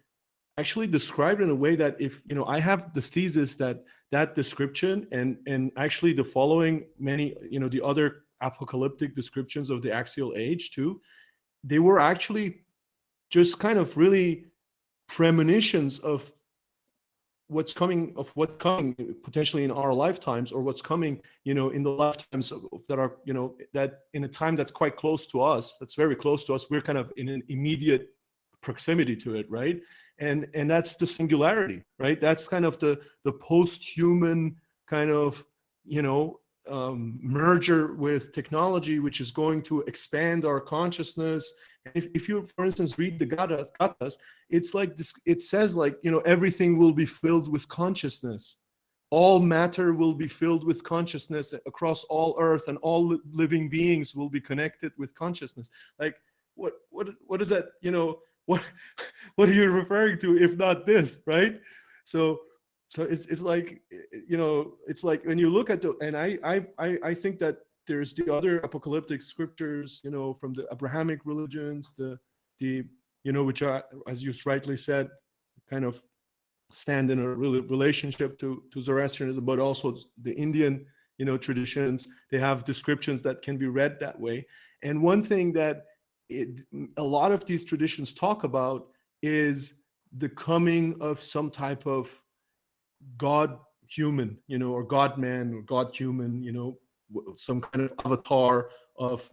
actually described in a way that, if I have the thesis that description and actually the following many the other apocalyptic descriptions of the Axial Age too, they were actually just kind of really premonitions of what's coming potentially in our lifetimes, or what's coming in the lifetimes that are that in a time that's quite close to us, that's very close to us. We're kind of in an immediate proximity to it, right? And that's the singularity, right? That's kind of the post-human kind of merger with technology, which is going to expand our consciousness. If you, for instance, read the Gathas, it's like this. It says like everything will be filled with consciousness. All matter will be filled with consciousness across all earth, and all living beings will be connected with consciousness. Like what is that? What are you referring to if not this, right? So it's like it's like when you look at and I think that there's the other apocalyptic scriptures from the Abrahamic religions, the which are, as you rightly said, kind of stand in a relationship to Zoroastrianism, but also the Indian, traditions. They have descriptions that can be read that way. And one thing that a lot of these traditions talk about is the coming of some type of God human, or God man or God human, some kind of avatar of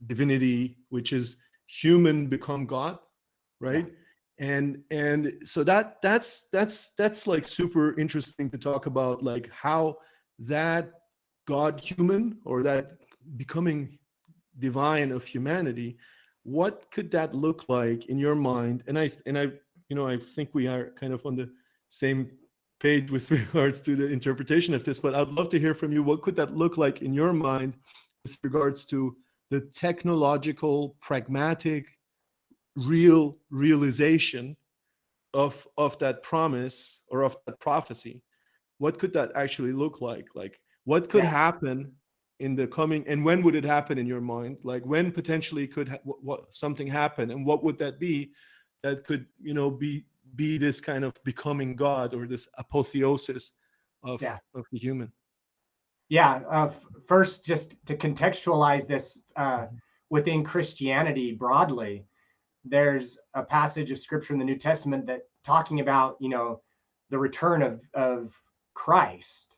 divinity, which is human become God, right? And so that's like super interesting to talk about, like how that God human, or that becoming divine of humanity, what could that look like in your mind? And I think we are kind of on the same page with regards to the interpretation of this, but I'd love to hear from you. What could that look like in your mind with regards to the technological, pragmatic, real realization of that promise or of that prophecy? What could that actually look like? Like, what could happen in the coming, and when would it happen in your mind? Like, when potentially could what something happen, and what would that be that could be this kind of becoming God, or this apotheosis of the human? First, just to contextualize this within Christianity broadly, there's a passage of scripture in the New Testament that talking about, the return of Christ,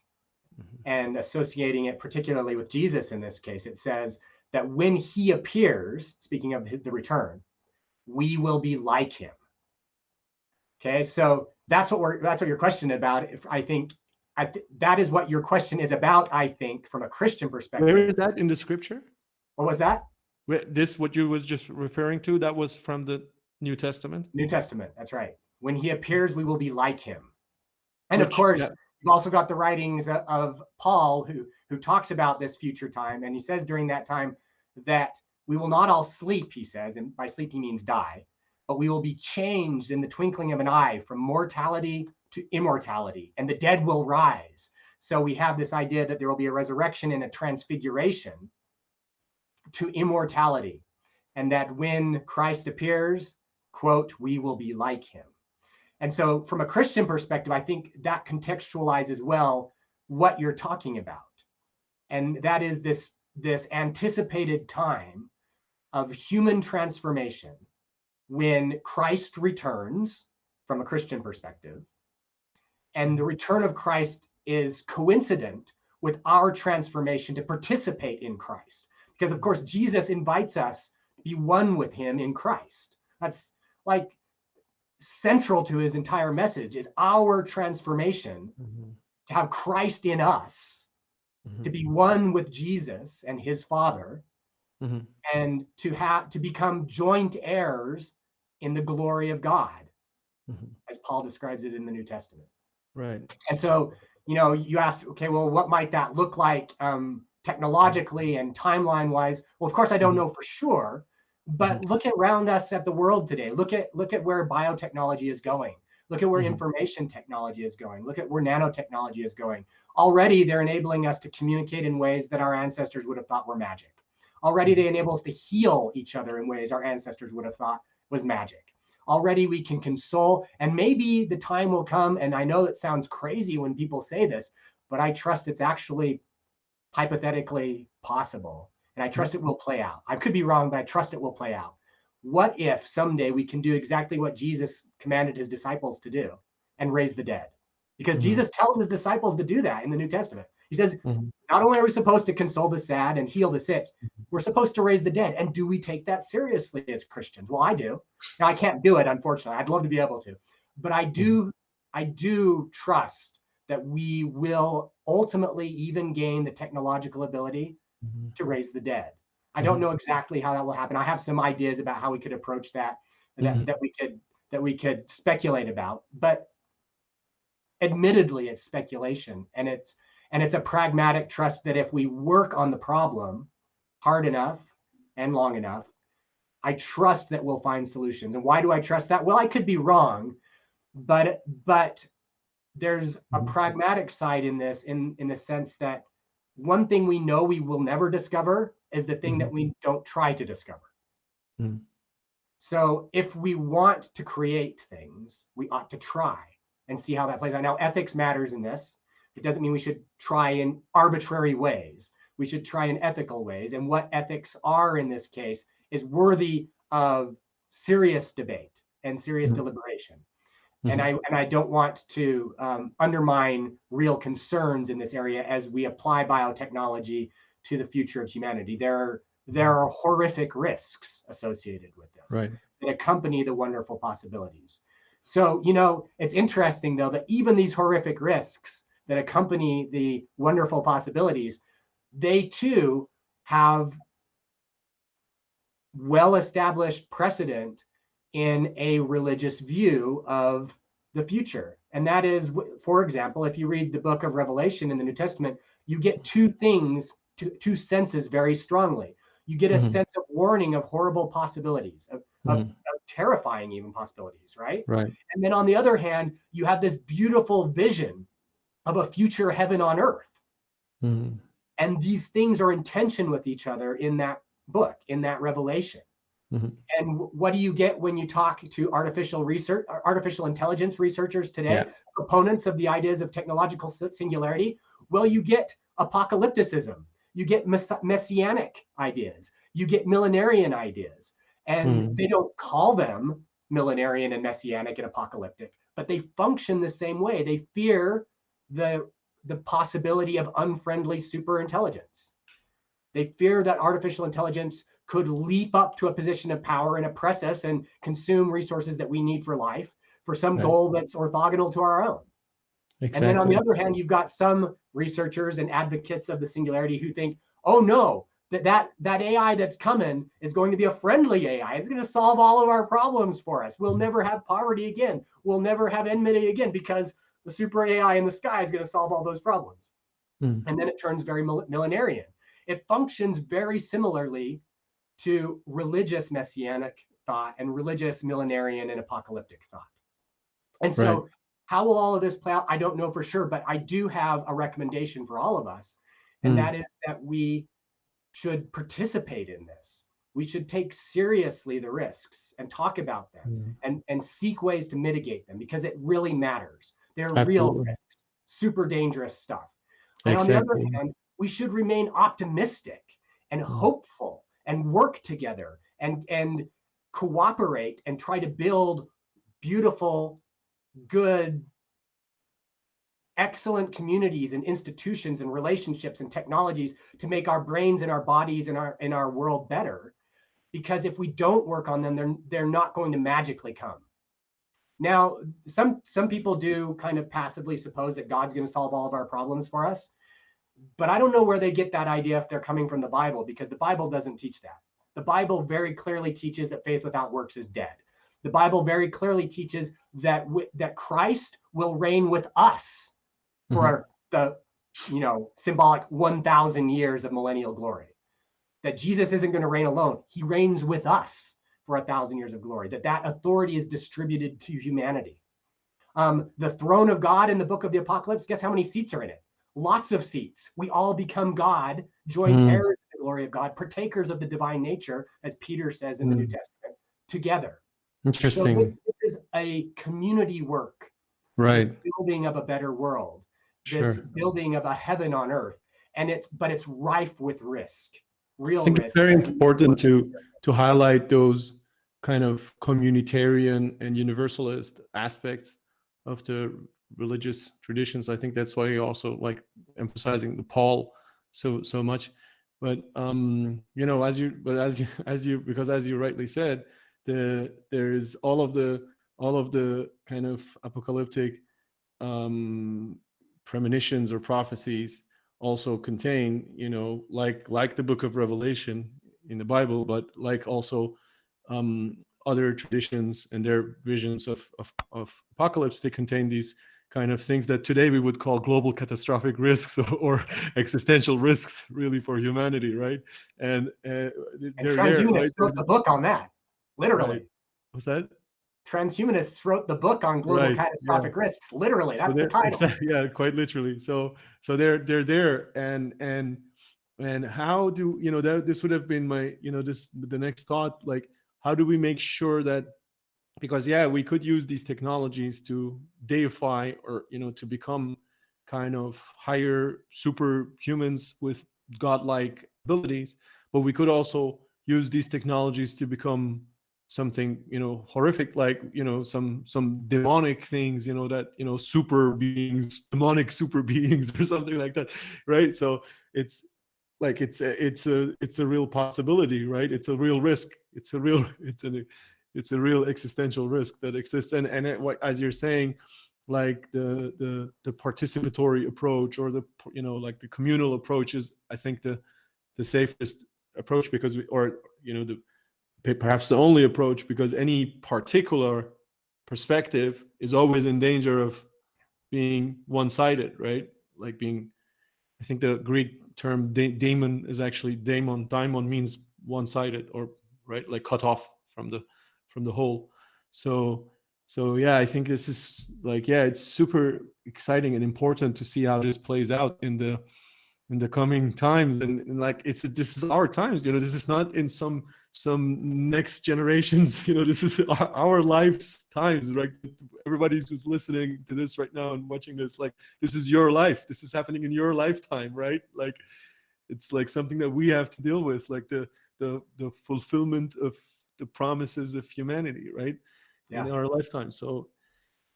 and associating it particularly with Jesus in this case. It says that when he appears, speaking of the return, we will be like him. Okay, so that's what your question about. I think that is what your question is about, I think, from a Christian perspective. Where is that in the scripture? What was that? This, what you was just referring to, that was from the New Testament? New Testament, that's right. When he appears, we will be like him. And of course, you've also got the writings of Paul, who talks about this future time. And he says during that time that we will not all sleep, he says, and by sleep he means die, but we will be changed in the twinkling of an eye from mortality to immortality, and the dead will rise. So we have this idea that there will be a resurrection and a transfiguration to immortality, and that when Christ appears, quote, we will be like him. And so from a Christian perspective, I think that contextualizes well what you're talking about. And that is this anticipated time of human transformation when Christ returns, from a Christian perspective. And the return of Christ is coincident with our transformation to participate in Christ. Because of course, Jesus invites us to be one with him in Christ. That's like central to his entire message, is our transformation, to have Christ in us, to be one with Jesus and his Father, and to become joint heirs in the glory of God, as Paul describes it in the New Testament. Right. And so, you asked, okay, well, what might that look like technologically and timeline wise? Well, of course, I don't know for sure. But look around us at the world today. Look at where biotechnology is going. Look at where information technology is going. Look at where nanotechnology is going. Already, they're enabling us to communicate in ways that our ancestors would have thought were magic. Already, they enable us to heal each other in ways our ancestors would have thought was magic. Already, we can console, and maybe the time will come, and I know it sounds crazy when people say this, but I trust it's actually hypothetically possible. And I trust it will play out. I could be wrong, but I trust it will play out. What if someday we can do exactly what Jesus commanded his disciples to do and raise the dead? Because Jesus tells his disciples to do that in the New Testament. He says, not only are we supposed to console the sad and heal the sick, we're supposed to raise the dead. And do we take that seriously as Christians? Well, I do. Now, I can't do it, unfortunately. I'd love to be able to. But I do trust that we will ultimately even gain the technological ability to raise the dead. I don't know exactly how that will happen. I have some ideas about how we could approach that we could speculate about, but admittedly it's speculation, and it's a pragmatic trust that if we work on the problem hard enough and long enough, I trust that we'll find solutions. And why do I trust that? Well, I could be wrong, but there's a pragmatic side in this, in the sense that one thing we know we will never discover is the thing that we don't try to discover. So if we want to create things, we ought to try. and see how that plays out. Now, ethics matters in this. It doesn't mean we should try in arbitrary ways. We should try in ethical ways. And what ethics are in this case is worthy of serious debate and serious deliberation. And I don't want to undermine real concerns in this area as we apply biotechnology to the future of humanity. There are horrific risks associated with this that accompany the wonderful possibilities. So, it's interesting, though, that even these horrific risks that accompany the wonderful possibilities, they too have well-established precedent in a religious view of the future. And that is, for example, if you read the book of Revelation in the New Testament, you get two things, two senses very strongly. You get a sense of warning of horrible possibilities, of terrifying even possibilities, right? And then on the other hand, you have this beautiful vision of a future heaven on earth. And these things are in tension with each other in that book, in that revelation. And what do you get when you talk to artificial intelligence researchers today, proponents of the ideas of technological singularity? Well, you get apocalypticism, you get messianic ideas, you get millenarian ideas. And they don't call them millenarian and messianic and apocalyptic, but they function the same way. They fear the possibility of unfriendly superintelligence. They fear that artificial intelligence could leap up to a position of power and oppress us and consume resources that we need for life for some goal that's orthogonal to our own. And then on the other hand, you've got some researchers and advocates of the singularity who think, oh no, that AI that's coming is going to be a friendly AI. It's going to solve all of our problems for us. We'll never have poverty again. We'll never have enmity again because the super AI in the sky is going to solve all those problems. And then it turns very millenarian. It functions very similarly to religious messianic thought and religious millenarian and apocalyptic thought. And so how will all of this play out? I don't know for sure, but I do have a recommendation for all of us. And that is that we should participate in this. We should take seriously the risks and talk about them and seek ways to mitigate them because it really matters. They're real risks, super dangerous stuff. And on the other hand, we should remain optimistic and hopeful and work together and cooperate and try to build beautiful, good, excellent communities and institutions and relationships and technologies to make our brains and our bodies and our world better. Because if we don't work on them, they're not going to magically come. Now, some people do kind of passively suppose that God's going to solve all of our problems for us. But I don't know where they get that idea if they're coming from the Bible, because the Bible doesn't teach that. The Bible very clearly teaches that faith without works is dead. The Bible very clearly teaches that that Christ will reign with us for the symbolic 1,000 years of millennial glory. That Jesus isn't going to reign alone. He reigns with us for 1,000 years of glory. That authority is distributed to humanity. The throne of God in the book of the Apocalypse, guess how many seats are in it? Lots of seats. We all become God, joint heirs of the glory of God, partakers of the divine nature, as Peter says in the New Testament, together. Interesting. So this is a community work, this building of a better world, this building of a heaven on earth, but it's rife with risk, real risk. It's very important to highlight those kind of communitarian and universalist aspects of the religious traditions. I think that's why you also like emphasizing the Paul so much. But as you rightly said, there is all of the kind of apocalyptic premonitions or prophecies also contain, like the book of Revelation in the Bible, but like also other traditions and their visions of apocalypse. They contain these kind of things that today we would call global catastrophic risks or existential risks, really, for humanity, right? And transhumanists wrote the book on that, literally. Right. What's that? Transhumanists wrote the book on global catastrophic risks, literally. That's the title. Yeah, quite literally. So they're there, and how do this would have been my the next thought, like how do we make sure that because yeah, we could use these technologies to deify, or to become kind of higher superhumans with godlike abilities, but we could also use these technologies to become something horrific, like some demonic things, that super beings, demonic super beings or something like that, right? So it's like it's a real possibility, right? It's a real risk. It's a real existential risk that exists. What, as you're saying, like the participatory approach, or the like the communal approach is, I think, the safest approach, because the perhaps the only approach, because any particular perspective is always in danger of being one-sided, right? Like being, I think the Greek term daemon is actually daemon. Daimon means one-sided, or right, like cut off from the whole. So yeah, I think this is like, yeah, it's super exciting and important to see how this plays out in the coming times, and like this is our times. This is not in some next generations. This is our life's times, right? Everybody's who's listening to this right now and watching this, like, this is your life. This is happening in your lifetime, right? Like, it's like something that we have to deal with, like the fulfillment of the promises of humanity, right? Yeah. In our lifetime. So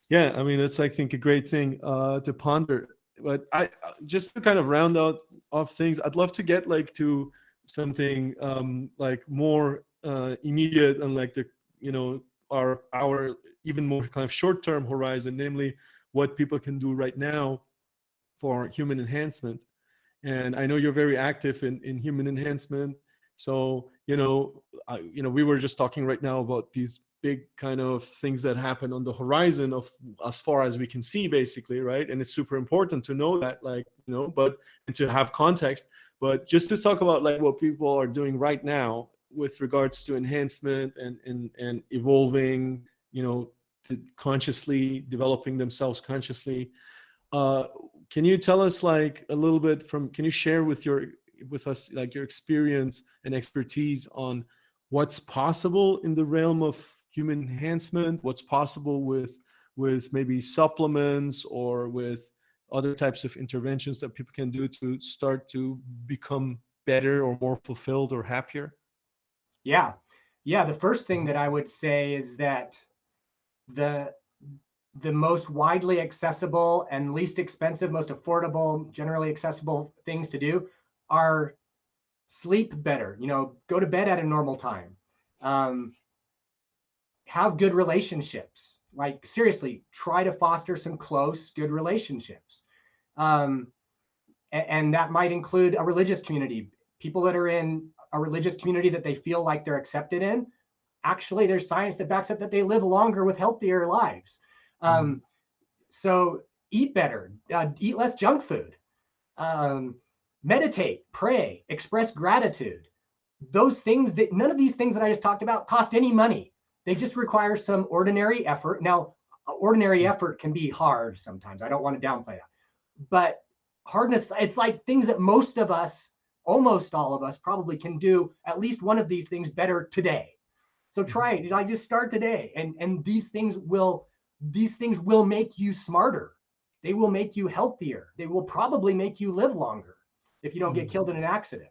yeah, I mean, it's, I think, a great thing to ponder. But I just to kind of round out of things, I'd love to get like to something like more immediate, and like the our even more kind of short-term horizon, namely what people can do right now for human enhancement. And I know you're very active in human enhancement. So we were just talking right now about these big kind of things that happen on the horizon of, as far as we can see, basically, right? And it's super important to know that, like, but, and to have context. But just to talk about like what people are doing right now with regards to enhancement and evolving, consciously developing themselves consciously. uh, can you tell us like a little bit can you share with us like your experience and expertise on what's possible in the realm of human enhancement, what's possible with maybe supplements, or with other types of interventions that people can do to start to become better or more fulfilled or happier? Yeah. Yeah. The first thing that I would say is that the the most widely accessible and least expensive, most affordable, generally accessible things to do are sleep better, go to bed at a normal time, um, have good relationships. Like, seriously, try to foster some close, good relationships. Um, and that might include a religious community. People that are in a religious community that they feel like they're accepted in, actually, there's science that backs up that they live longer with healthier lives. So eat better, eat less junk food, um, meditate, pray, express gratitude. Those things, that none of these things that I just talked about cost any money. They just require some ordinary effort. Now, ordinary effort can be hard sometimes. I don't want to downplay that. But hardness, it's like things that most of us, almost all of us, probably can do at least one of these things better today. So try it. Like, just start today, and these things will make you smarter. They will make you healthier. They will probably make you live longer if you don't get killed in an accident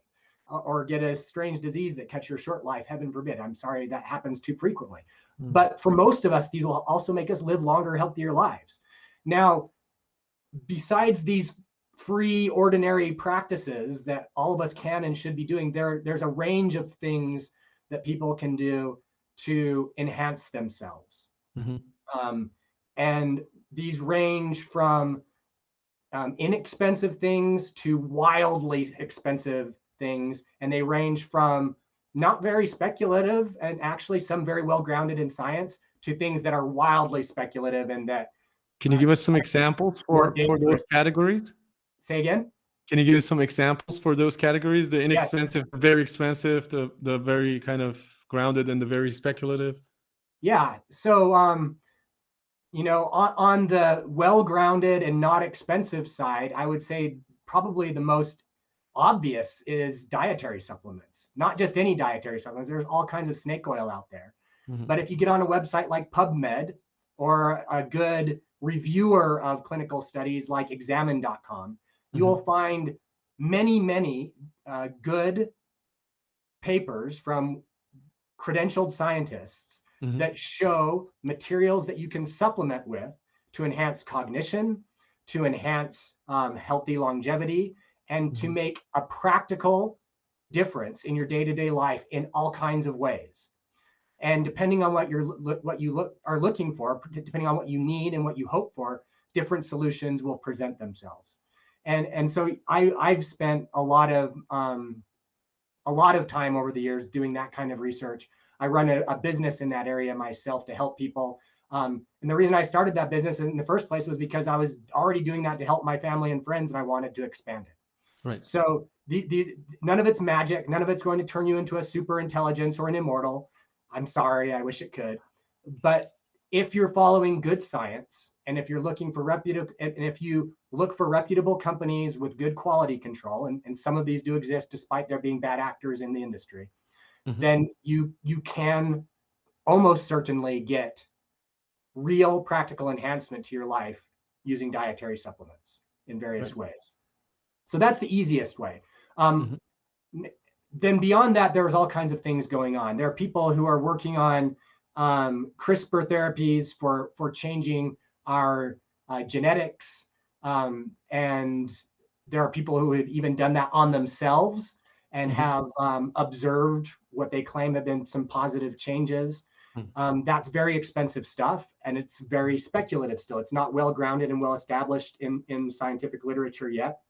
or get a strange disease that cuts your short life. Heaven forbid. I'm sorry that happens too frequently. But for most of us, these will also make us live longer, healthier lives. Now, besides these free, ordinary practices that all of us can and should be doing, there's a range of things that people can do to enhance themselves. And these range from inexpensive things to wildly expensive things. And they range from not very speculative and actually some very well grounded in science to things that are wildly speculative and that. Can you give us some examples for those categories? Say again? Can you give us some examples for those categories? The inexpensive, Yes. the very expensive, the very kind of grounded, and the very speculative? Yeah. So, on the well-grounded and not expensive side, I would say probably the most obvious is dietary supplements. Not just any dietary supplements. There's all kinds of snake oil out there. Mhm. But if you get on a website like PubMed or a good reviewer of clinical studies like examine.com, you Mhm. will find many good papers from credentialed scientists Mhm. that show materials that you can supplement with to enhance cognition, to enhance healthy longevity, and to Mhm. make a practical difference in your day-to-day life in all kinds of ways. And depending on what you are looking for, depending on what you need and what you hope for, different solutions will present themselves. And so I've spent a lot of time over the years doing that kind of research. I run a business in that area myself to help people. And the reason I started that business in the first place was because I was already doing that to help my family and friends, and I wanted to expand it. Right. So these none of it's magic. None of it's going to turn you into a super intelligence or an immortal. I'm sorry, I wish it could. But if you're following good science, and if you're looking for reputable, and if you look for reputable companies with good quality control, and some of these do exist despite there being bad actors in the industry, Mhm. then you can almost certainly get real practical enhancement to your life using dietary supplements in Right. various ways. So that's the easiest way. Um, Mhm. then beyond that, there's all kinds of things going on. There are people who are working on CRISPR therapies for changing our genetics, and there are people who have even done that on themselves and Mhm. have observed what they claim have been some positive changes. Mhm. That's very expensive stuff, and it's very speculative still. It's not well grounded and well established in scientific literature yet.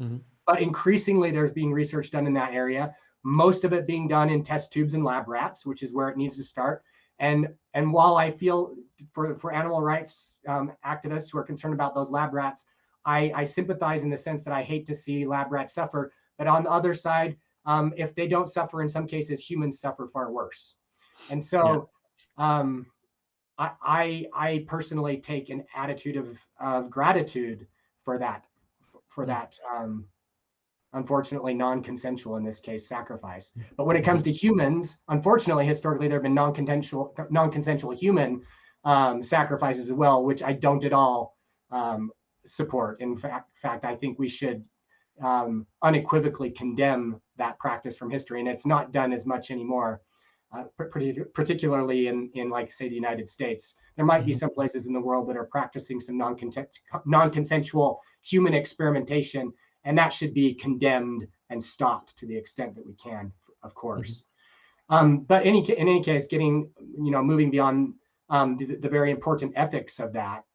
Mhm. But increasingly, there's being research done in that area. Most of it being done in test tubes and lab rats, which is where it needs to start. And while I feel for animal rights activists who are concerned about those lab rats, I sympathize in the sense that I hate to see lab rats suffer. But on the other side, if they don't suffer, in some cases, humans suffer far worse. And Yeah. so I personally take an attitude of gratitude for that, for Mhm. that unfortunately non-consensual in this case sacrifice. But when it comes Mhm. to humans, unfortunately, historically there have been non-consensual human sacrifices as well, which I don't at all support. In fact, I think we should unequivocally condemn that practice from history, and it's not done as much anymore. Particularly in like say the United States, there might be Mhm. some places in the world that are practicing some non-consensual human experimentation, and that should be condemned and stopped to the extent that we can, of Mhm. course. But in any case, getting moving beyond the very important ethics of that,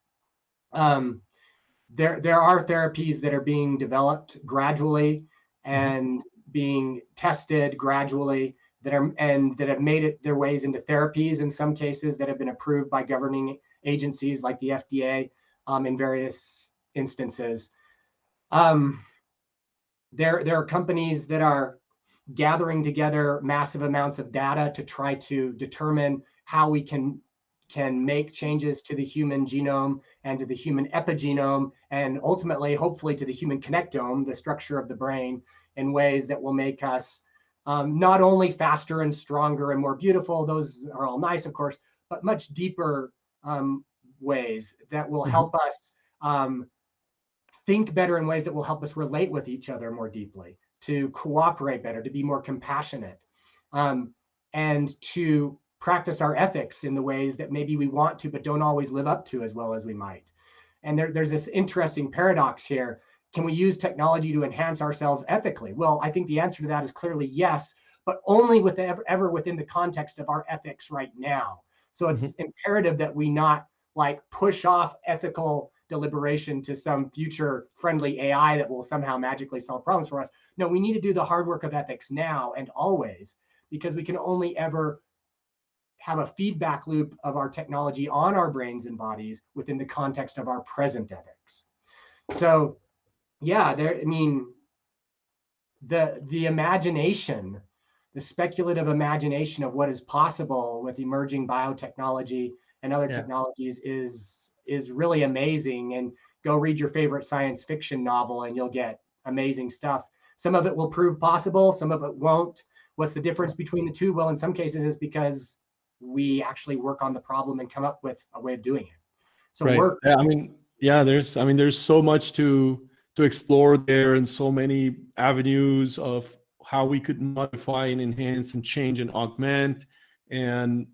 um, there are therapies that are being developed gradually Mhm. and being tested gradually that have made it their ways into therapies in some cases that have been approved by governing agencies like the FDA in various instances. Um, there are companies that are gathering together massive amounts of data to try to determine how we can make changes to the human genome and to the human epigenome, and ultimately, hopefully, to the human connectome, the structure of the brain, in ways that will make us not only faster and stronger and more beautiful, those are all nice, of course, but much deeper ways that will Mhm. help us think better in ways that will help us relate with each other more deeply, to cooperate better, to be more compassionate, um, and to practice our ethics in the ways that maybe we want to, but don't always live up to as well as we might. And there's this interesting paradox here. Can we use technology to enhance ourselves ethically? Well, I think the answer to that is clearly yes, but only ever within the context of our ethics right now. So Mhm. it's imperative that we not like push off ethical deliberation to some future friendly AI that will somehow magically solve problems for us. No, we need to do the hard work of ethics now and always, because we can only ever have a feedback loop of our technology on our brains and bodies within the context of our present ethics. So yeah, I mean, the imagination, the speculative imagination of what is possible with emerging biotechnology and other Yeah. technologies is really amazing. And go read your favorite science fiction novel and you'll get amazing stuff. Some of it will prove possible, some of it won't. What's the difference between the two? Well, in some cases, is because we actually work on the problem and come up with a way of doing it. So right. Yeah, I mean, yeah, there's so much to explore there, and so many avenues of how we could modify and enhance and change and augment. And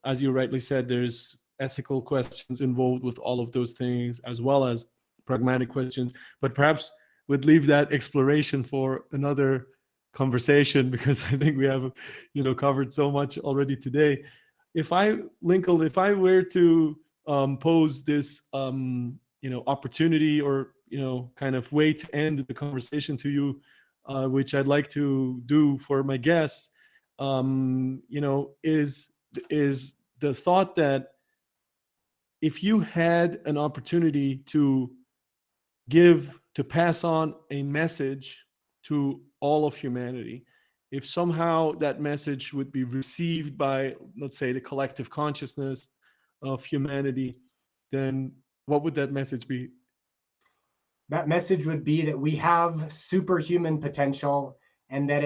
as you rightly said, there's ethical questions involved with all of those things, as well as pragmatic questions. But perhaps we'd leave that exploration for another conversation, because I think we have covered so much already today. Lincoln, if I were to pose this opportunity, or kind of way to end the conversation to you, which I'd like to do for my guests, is the thought that if you had an opportunity to pass on a message to all of humanity, if somehow that message would be received by, let's say, the collective consciousness of humanity, then what would that message be? that message would be that we have superhuman potential, and that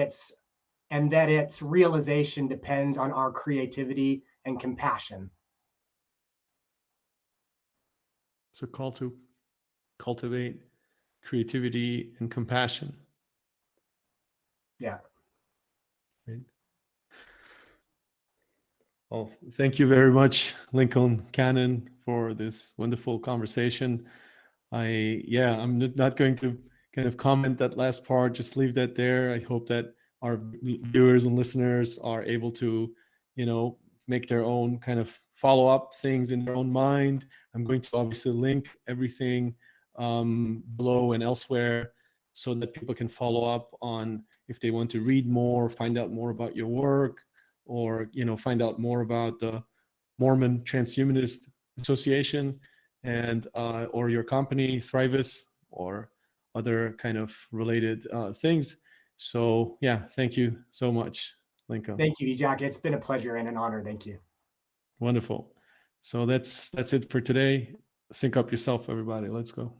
its realization depends on our creativity and compassion. So, call to cultivate creativity and compassion. Yeah. Right. Well, thank you very much, Lincoln Cannon, for this wonderful conversation. I'm not going to kind of comment that last part, just leave that there. I hope that our viewers and listeners are able to, make their own kind of follow up things in their own mind. I'm going to obviously link everything below and elsewhere, so that people can follow up on if they want to read more, find out more about your work, or find out more about the Mormon Transhumanist Association, and or your company Thrivous, or other kind of related things. So yeah, thank you so much, Lincoln. Thank you, Vijak. It's been a pleasure and an honor. Thank you. Wonderful. So that's it for today. Sync up yourself, everybody. Let's go.